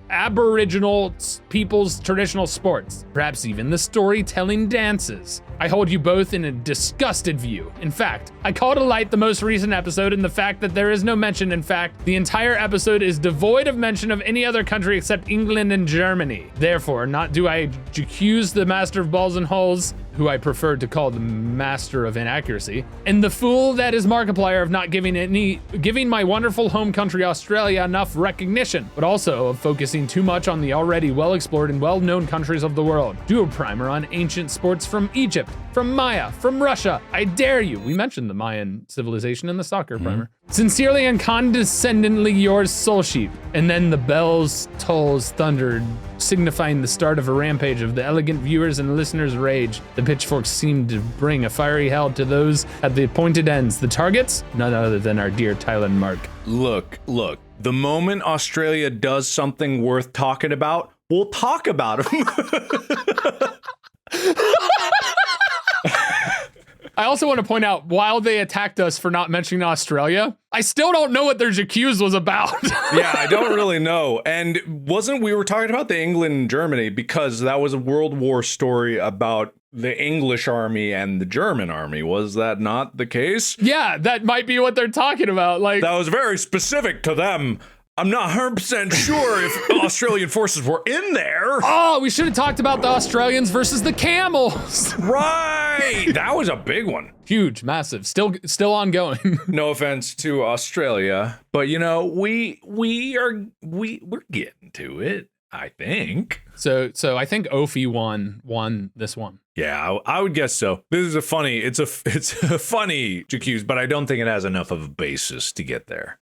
Aboriginal people's traditional sports, perhaps even the storytelling dances. I hold you both in a disgusted view. In fact, I call to light the most recent episode in the fact that there is no mention. In fact, the entire episode is devoid of mention of any other country except England and Germany. Therefore, not do I accuse the master of balls and holes, who I prefer to call the master of inaccuracy, and the fool that is Markiplier of not giving my wonderful home country Australia enough recognition, but also of focusing too much on the already well-explored and well-known countries of the world. Do a primer on ancient sports from Egypt, from Maya, from Russia. I dare you. We mentioned the Mayan civilization in the soccer primer. Sincerely and condescendingly yours, Soul Sheep. And then the bells tolls thundered, signifying the start of a rampage of the elegant viewers and listeners' rage. The pitchforks seemed to bring a fiery hell to those at the appointed ends. The targets? None other than our dear Tyler and Mark. Look. The moment Australia does something worth talking about, we'll talk about them. I also want to point out, while they attacked us for not mentioning Australia, I still don't know what their Jacuse was about. Yeah, I don't really know. And we were talking about the England and Germany because that was a World War story about the English army and the German army. Was that not the case? Yeah, that might be what they're talking about. Like, that was very specific to them. I'm not 100% sure if Australian forces were in there. Oh, we should have talked about the Australians versus the camels. Right. That was a big one. Huge, massive, still ongoing. No offense to Australia, but you know, we're getting to it, I think. So I think Ophi won this one. Yeah, I would guess so. This is it's a funny Jacuse, but I don't think it has enough of a basis to get there.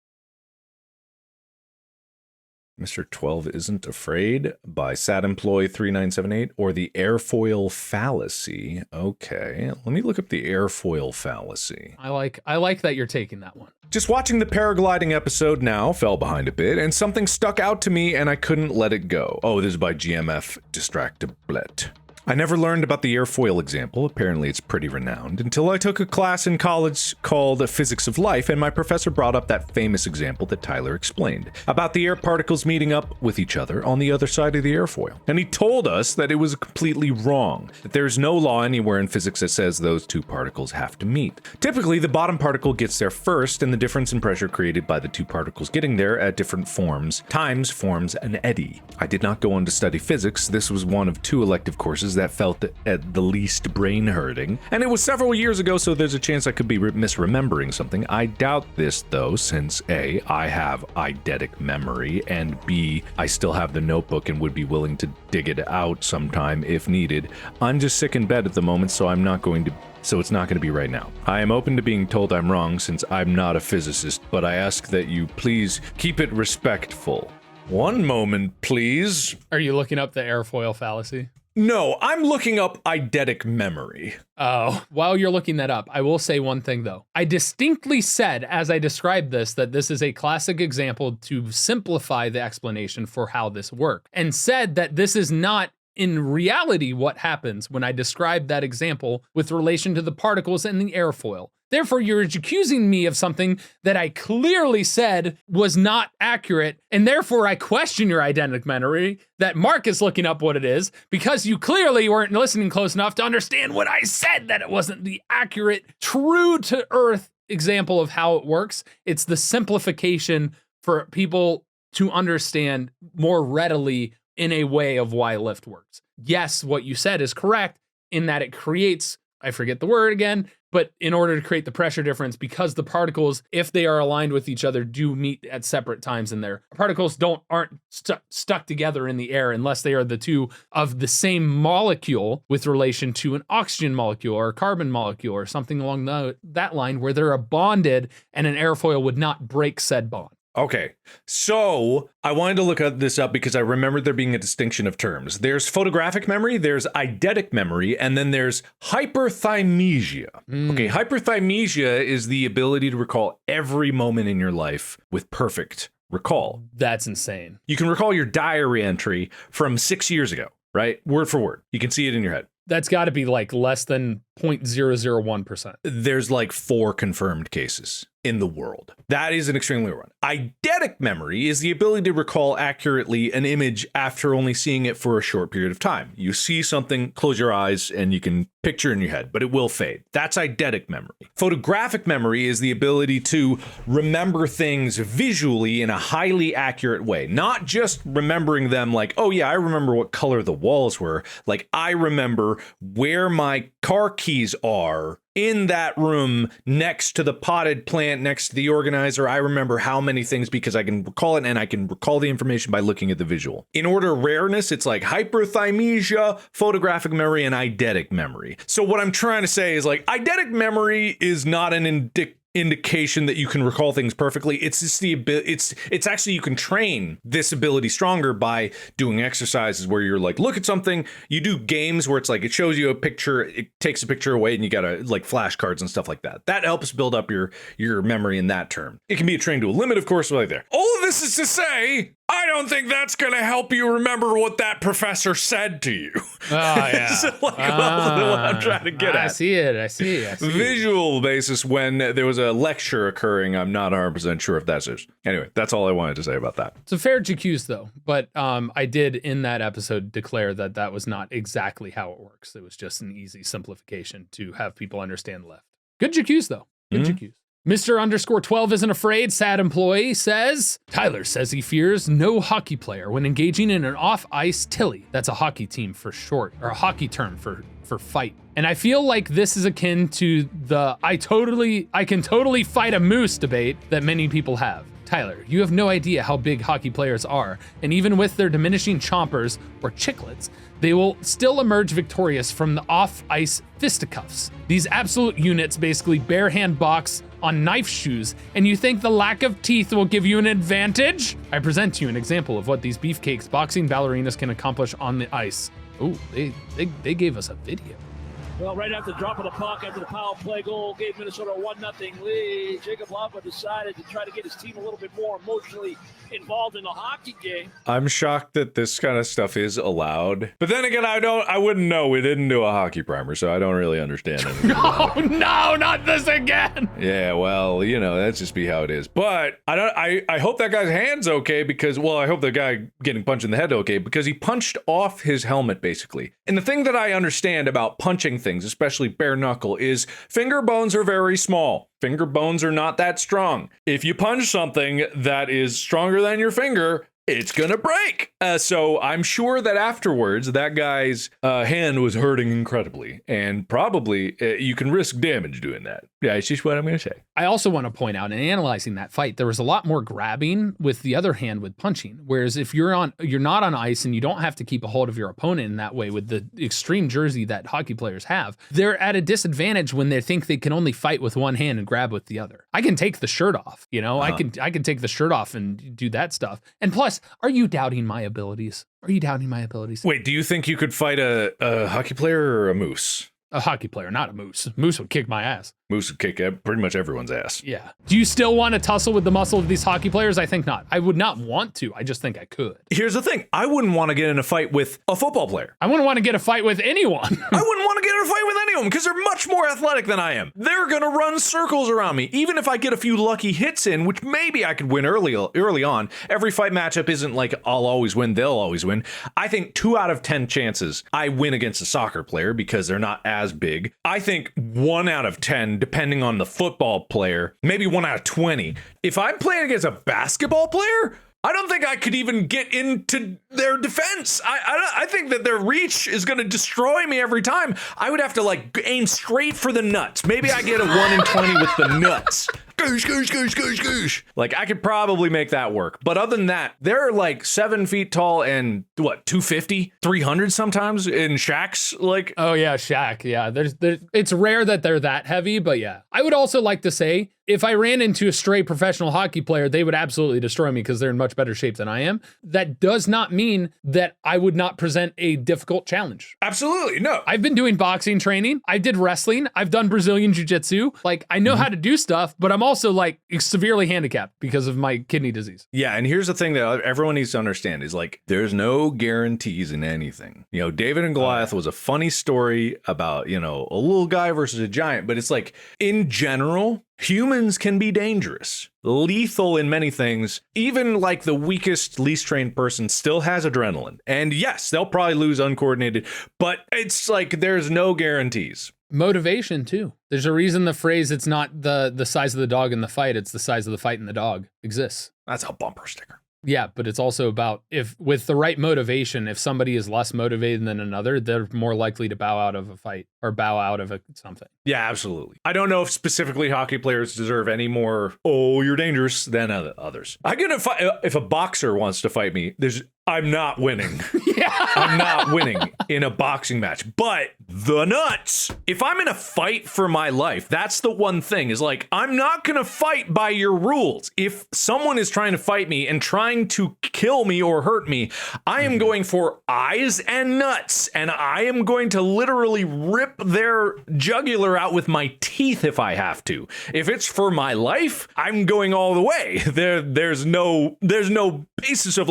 Mr. 12 Isn't Afraid by Sad Employee 3978, or the airfoil fallacy. Okay, let me look up the airfoil fallacy. I like that you're taking that one. Just watching the paragliding episode now, fell behind a bit, and something stuck out to me and I couldn't let it go. Oh, this is by GMFST J'Accuses. I never learned about the airfoil example, apparently it's pretty renowned, until I took a class in college called Physics of Life, and my professor brought up that famous example that Tyler explained, about the air particles meeting up with each other on the other side of the airfoil. And he told us that it was completely wrong, that there's no law anywhere in physics that says those two particles have to meet. Typically, the bottom particle gets there first, and the difference in pressure created by the two particles getting there at different times forms an eddy. I did not go on to study physics. This was one of two elective courses that felt at the least brain hurting. And it was several years ago, so there's a chance I could be misremembering something. I doubt this, though, since A, I have eidetic memory, and B, I still have the notebook and would be willing to dig it out sometime if needed. I'm just sick in bed at the moment, so it's not going to be right now. I am open to being told I'm wrong since I'm not a physicist, but I ask that you please keep it respectful. One moment, please. Are you looking up the airfoil fallacy? No, I'm looking up eidetic memory. Oh, while you're looking that up, I will say one thing though. I distinctly said, as I described this, that this is a classic example to simplify the explanation for how this works, and said that this is not in reality what happens when I describe that example with relation to the particles in the airfoil. Therefore, you're accusing me of something that I clearly said was not accurate, and therefore I question your eidetic memory that Mark is looking up what it is, because you clearly weren't listening close enough to understand what I said, that it wasn't the accurate, true to earth example of how it works. It's the simplification for people to understand more readily in a way of why lift works. Yes, what you said is correct in that it creates, I forget the word again, but in order to create the pressure difference, because the particles, if they are aligned with each other, do meet at separate times in there. Particles aren't stuck together in the air unless they are the two of the same molecule with relation to an oxygen molecule or a carbon molecule or something along that line, where they're bonded and an airfoil would not break said bond. Okay, so I wanted to look this up because I remembered there being a distinction of terms. There's photographic memory, there's eidetic memory, and then there's hyperthymesia. Okay, hyperthymesia is the ability to recall every moment in your life with perfect recall. That's insane. You can recall your diary entry from 6 years ago, right? Word for word. You can see it in your head. That's got to be like less than 0.001%. There's like 4 confirmed cases in the world. That is an extremely rare one. Eidetic memory is the ability to recall accurately an image after only seeing it for a short period of time. You see something, close your eyes, and you can picture in your head, but it will fade. That's eidetic memory. Photographic memory is the ability to remember things visually in a highly accurate way. Not just remembering them like, oh yeah, I remember what color the walls were. Like, I remember where my car keys are in that room next to the potted plant, next to the organizer. I remember how many things because I can recall it, and I can recall the information by looking at the visual. In order of rareness, it's like hyperthymesia, photographic memory, and eidetic memory. So what I'm trying to say is like eidetic memory is not an indication that you can recall things perfectly. It's just it's actually, you can train this ability stronger by doing exercises where you're like, look at something. You do games where it's like it shows you a picture, it takes a picture away, and you gotta like flashcards and stuff like that. That helps build up your memory in that term. It can be trained to a limit, of course, right there. All of this is to say, I don't think that's gonna help you remember what that professor said to you. Oh yeah. So like, what I'm trying to get at. I see it. Visual basis when there was a lecture occurring. I'm not 100% sure if that's it. Anyway, that's all I wanted to say about that. It's a fair Jacuse though, but I did in that episode declare that was not exactly how it works. It was just an easy simplification to have people understand left. Good Jacuse though. Good Jacuse. Mr_12 isn't afraid, sad employee says, Tyler says he fears no hockey player when engaging in an off-ice tilly. That's a hockey team for short, or a hockey term for fight. And I feel like this is akin to the I can totally fight a moose debate that many people have. Tyler, you have no idea how big hockey players are, and even with their diminishing chompers or chiclets, they will still emerge victorious from the off-ice fisticuffs. These absolute units basically bare-hand box on knife shoes, and you think the lack of teeth will give you an advantage? I present to you an example of what these beefcakes boxing ballerinas can accomplish on the ice. Oh, they gave us a video. Well, right after the drop of the puck, after the power play goal, gave Minnesota a 1-0 lead. Jacob Lava decided to try to get his team a little bit more emotionally involved in the hockey game. I'm shocked that this kind of stuff is allowed. But then again, I wouldn't know. We didn't do a hockey primer, so I don't really understand it. Oh, no, not this again. Yeah, well, that's just be how it is. But I hope that guy's hand's okay because, well, I hope the guy getting punched in the head okay because he punched off his helmet, basically. And the thing that I understand about punching things, especially bare knuckle, is finger bones are very small. Finger bones are not that strong. If you punch something that is stronger than your finger, it's gonna break. So I'm sure that afterwards, that guy's hand was hurting incredibly, and probably you can risk damage doing that. Yeah, it's just what I'm gonna say. I also want to point out, in analyzing that fight, there was a lot more grabbing with the other hand with punching. Whereas if you're not on ice and you don't have to keep a hold of your opponent in that way with the extreme jersey that hockey players have, they're at a disadvantage when they think they can only fight with one hand and grab with the other. I can take the shirt off, I can take the shirt off and do that stuff. And plus, are you doubting my abilities? Are you doubting my abilities? Wait, do you think you could fight a hockey player or a moose? A hockey player, not a moose. Moose would kick my ass. Moose would kick pretty much everyone's ass. Yeah. Do you still want to tussle with the muscle of these hockey players? I think not. I would not want to. I just think I could. Here's the thing. I wouldn't want to get in a fight with a football player. I wouldn't want to get a fight with anyone. I wouldn't want to get in a fight with anyone because they're much more athletic than I am. They're going to run circles around me. Even if I get a few lucky hits in, which maybe I could win early on. Every fight matchup isn't like I'll always win, they'll always win. I think 2 out of 10 chances I win against a soccer player because they're not as big. I think 1 out of 10, depending on the football player, maybe 1 out of 20. If I'm playing against a basketball player, I don't think I could even get into their defense. I think that their reach is going to destroy me every time. I would have to aim straight for the nuts. Maybe I get a 1 in 20 with the nuts. Goosh, goosh, goosh, goosh, goosh. I could probably make that work. But other than that, they're 7 feet tall and 250, 300 sometimes in Shaq's Oh yeah, Shaq. Yeah, there's it's rare that they're that heavy, but yeah. I would also like to say, if I ran into a stray professional hockey player, they would absolutely destroy me because they're in much better shape than I am. That does not mean that I would not present a difficult challenge. Absolutely, no. I've been doing boxing training. I did wrestling. I've done Brazilian jiu-jitsu. I know how to do stuff, but I'm also severely handicapped because of my kidney disease. Yeah, and here's the thing that everyone needs to understand is there's no guarantees in anything. David and Goliath was a funny story about, a little guy versus a giant, but it's in general, humans can be dangerous, lethal in many things. Even the weakest, least trained person still has adrenaline. And yes, they'll probably lose uncoordinated, but it's there's no guarantees. Motivation too. There's a reason the phrase, it's not the size of the dog in the fight, it's the size of the fight in the dog, exists. That's a bumper sticker. Yeah, but it's also about if with the right motivation, if somebody is less motivated than another, they're more likely to bow out of a fight or bow out of something. Yeah, absolutely. I don't know if specifically hockey players deserve any more, you're dangerous, than others. I get a fight if a boxer wants to fight me. I'm not winning. Yeah. I'm not winning in a boxing match. But the nuts, if I'm in a fight for my life, that's the one thing is I'm not going to fight by your rules. If someone is trying to fight me and trying to kill me or hurt me, I am going for eyes and nuts. And I am going to literally rip their jugular out with my teeth if I have to. If it's for my life, I'm going all the way. There's no basis of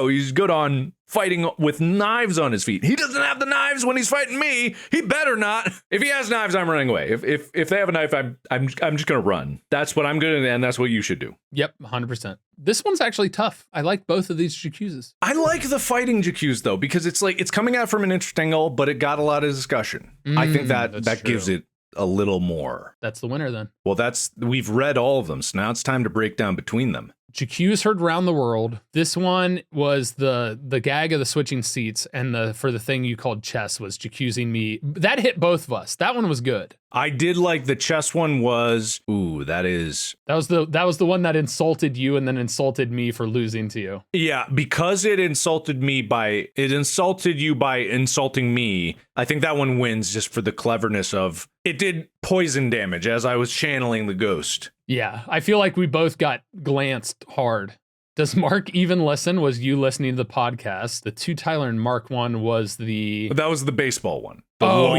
he's good on fighting with knives on his feet. He doesn't have the knives when he's fighting me. He better not. If he has knives, I'm running away. If they have a knife, I'm just gonna run. That's what I'm good at, and that's what you should do. Yep, 100%. This one's actually tough. I like both of these Jacuses. I like the fighting Jacuse though, because it's coming out from an interesting angle, but it got a lot of discussion. I think that gives it a little more. That's the winner then. Well, we've read all of them, so now it's time to break down between them. Jacuse heard round the world. This one was the gag of the switching seats, and for the thing you called chess was Jacusing me. That hit both of us. That one was good. I did like the chess one was, that was the one that insulted you and then insulted me for losing to you. Yeah, because it insulted you by insulting me. I think that one wins just for the cleverness of it did poison damage as I was channeling the ghost. Yeah, I feel like we both got glanced hard. Does Mark even listen? Was you listening to the podcast? The 2 Tyler and Mark one was that was the baseball one. Long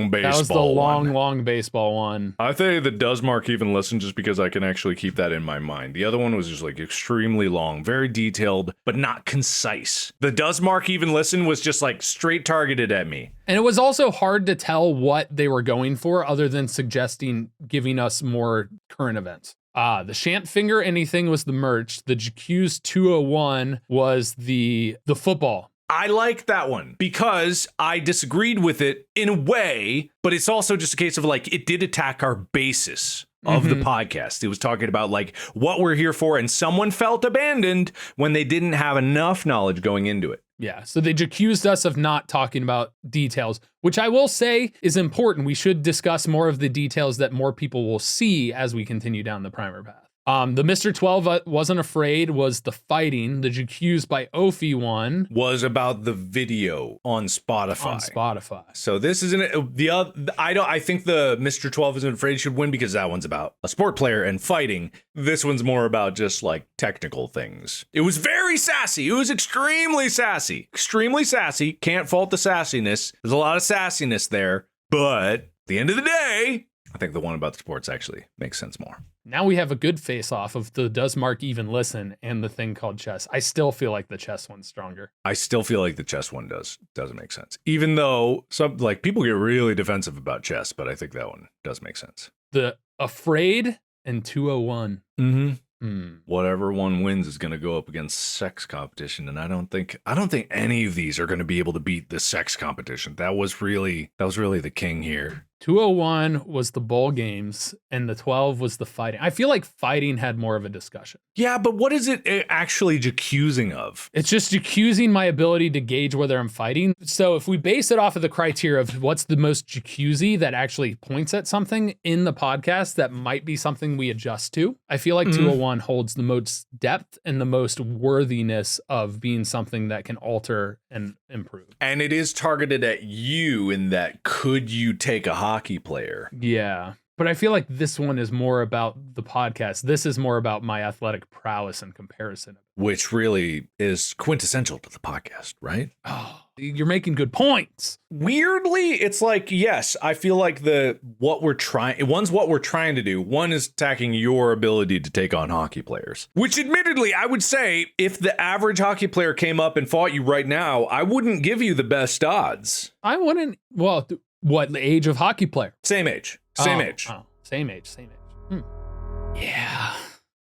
baseball. That was the long baseball one. I think that does Mark even listen just because I can actually keep that in my mind. The other one was just extremely long, very detailed, but not concise. The does Mark even listen was just straight targeted at me. And it was also hard to tell what they were going for other than giving us more current events. The Shan't Finger Anything was the merch. The Jacuse 201 was the football. I like that one because I disagreed with it in a way, but it's also just a case of it did attack our basis of the podcast. It was talking about like what we're here for, and someone felt abandoned when they didn't have enough knowledge going into it. Yeah, so they accused us of not talking about details, which I will say is important. We should discuss more of the details that more people will see as we continue down the primer path. The Mr. 12 Wasn't Afraid was the fighting. The Jacuse by Ophi one was about the video on Spotify. So this isn't the other. I think the Mr. 12 Isn't Afraid should win because that one's about a sport player and fighting. This one's more about just like technical things. It was very sassy. It was extremely sassy. Extremely sassy. Can't fault the sassiness. There's a lot of sassiness there. But at the end of the day, I think the one about the sports actually makes sense more. Now we have a good face-off of the Does Mark Even Listen and the thing called chess. I still feel like the chess one's stronger. I still feel like the chess one doesn't make sense. Even though some like people get really defensive about chess, but I think that one does make sense. The Afraid and 201. Whatever one wins is going to go up against sex competition, and I don't think any of these are going to be able to beat the sex competition. That was really the king here. 201 was the bowl games, and the 12 was the fighting. I feel like fighting had more of a discussion. Yeah, but what is it actually accusing of? It's just accusing my ability to gauge whether I'm fighting. So if we base it off of the criteria of what's the most Jacuse that actually points at something in the podcast, that might be something we adjust to. I feel like 201 holds the most depth and the most worthiness of being something that can alter and improve. And it is targeted at you in that could you take a hockey player? Yeah. But I feel like this one is more about the podcast. This is more about my athletic prowess in comparison. Which really is quintessential to the podcast, right? Oh, you're making good points. Weirdly, it's like, yes, I feel like one's what we're trying to do. One is attacking your ability to take on hockey players. Which admittedly, I would say if the average hockey player came up and fought you right now, I wouldn't give you the best odds. I wouldn't. Well, what, the age of hockey player? Same age. Same age. Yeah.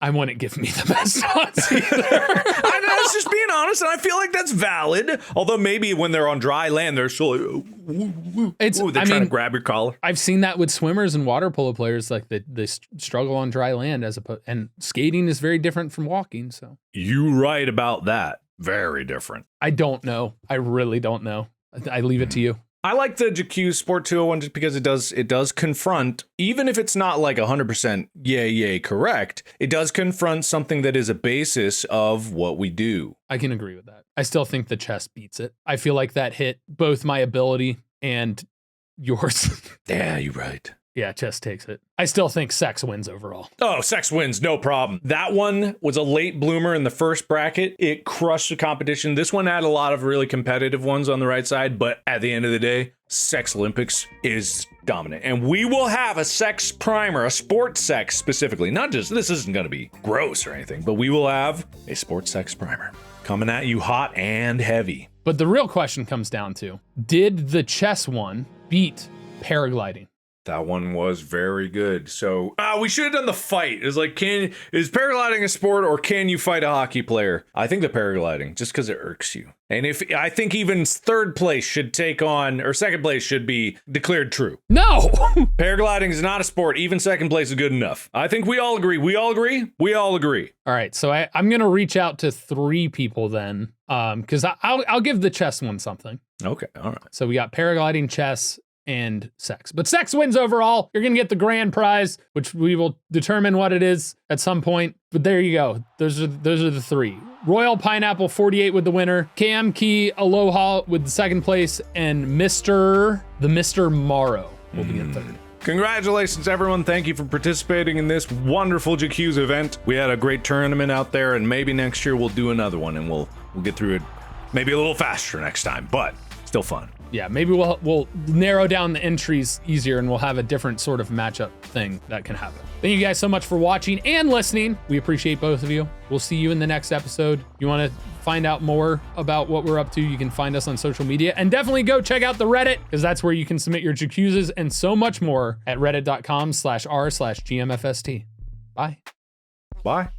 I wouldn't give me the best odds either. I know, it's just being honest, and I feel like that's valid. Although maybe when they're on dry land, they're still like, they're trying to grab your collar. I've seen that with swimmers and water polo players, like they struggle on dry land and skating is very different from walking. So you're right about that. Very different. I don't know. I really don't know. I leave it to you. I like the Jacuse Sport 201 just because it does confront, even if it's not like 100% yay correct, it does confront something that is a basis of what we do. I can agree with that. I still think the chess beats it. I feel like that hit both my ability and yours. Yeah, you're right. Yeah, chess takes it. I still think sex wins overall. Oh, sex wins, no problem. That one was a late bloomer in the first bracket. It crushed the competition. This one had a lot of really competitive ones on the right side, but at the end of the day, Sex Olympics is dominant. And we will have a sex primer, a sports sex specifically. Not just, this isn't going to be gross or anything, but we will have a sports sex primer coming at you hot and heavy. But the real question comes down to, did the chess one beat paragliding? That one was very good. So we should have done the fight. It's like, is paragliding a sport or can you fight a hockey player? I think the paragliding, just because it irks you. And I think even third place should take on, or second place should be declared true. No! Paragliding is not a sport. Even second place is good enough. I think we all agree. We all agree? We all agree. All right, so I'm going to reach out to 3 people then, because I'll give the chess one something. Okay, all right. So we got paragliding, chess, and sex. But sex wins overall. You're going to get the grand prize, which we will determine what it is at some point. But there you go. Those are the 3. Royal Pineapple 48 with the winner, Cam Key Aloha with the second place, and Mr. Morrow will be in third. Congratulations, everyone. Thank you for participating in this wonderful Jacuse event. We had a great tournament out there, and maybe next year we'll do another one, and we'll get through it maybe a little faster next time, but still fun. Yeah, maybe we'll narrow down the entries easier, and we'll have a different sort of matchup thing that can happen. Thank you guys so much for watching and listening. We appreciate both of you. We'll see you in the next episode. You want to find out more about what we're up to, you can find us on social media, and definitely go check out the Reddit, because that's where you can submit your Jacuses and so much more at reddit.com/r/GMFST. Bye. Bye.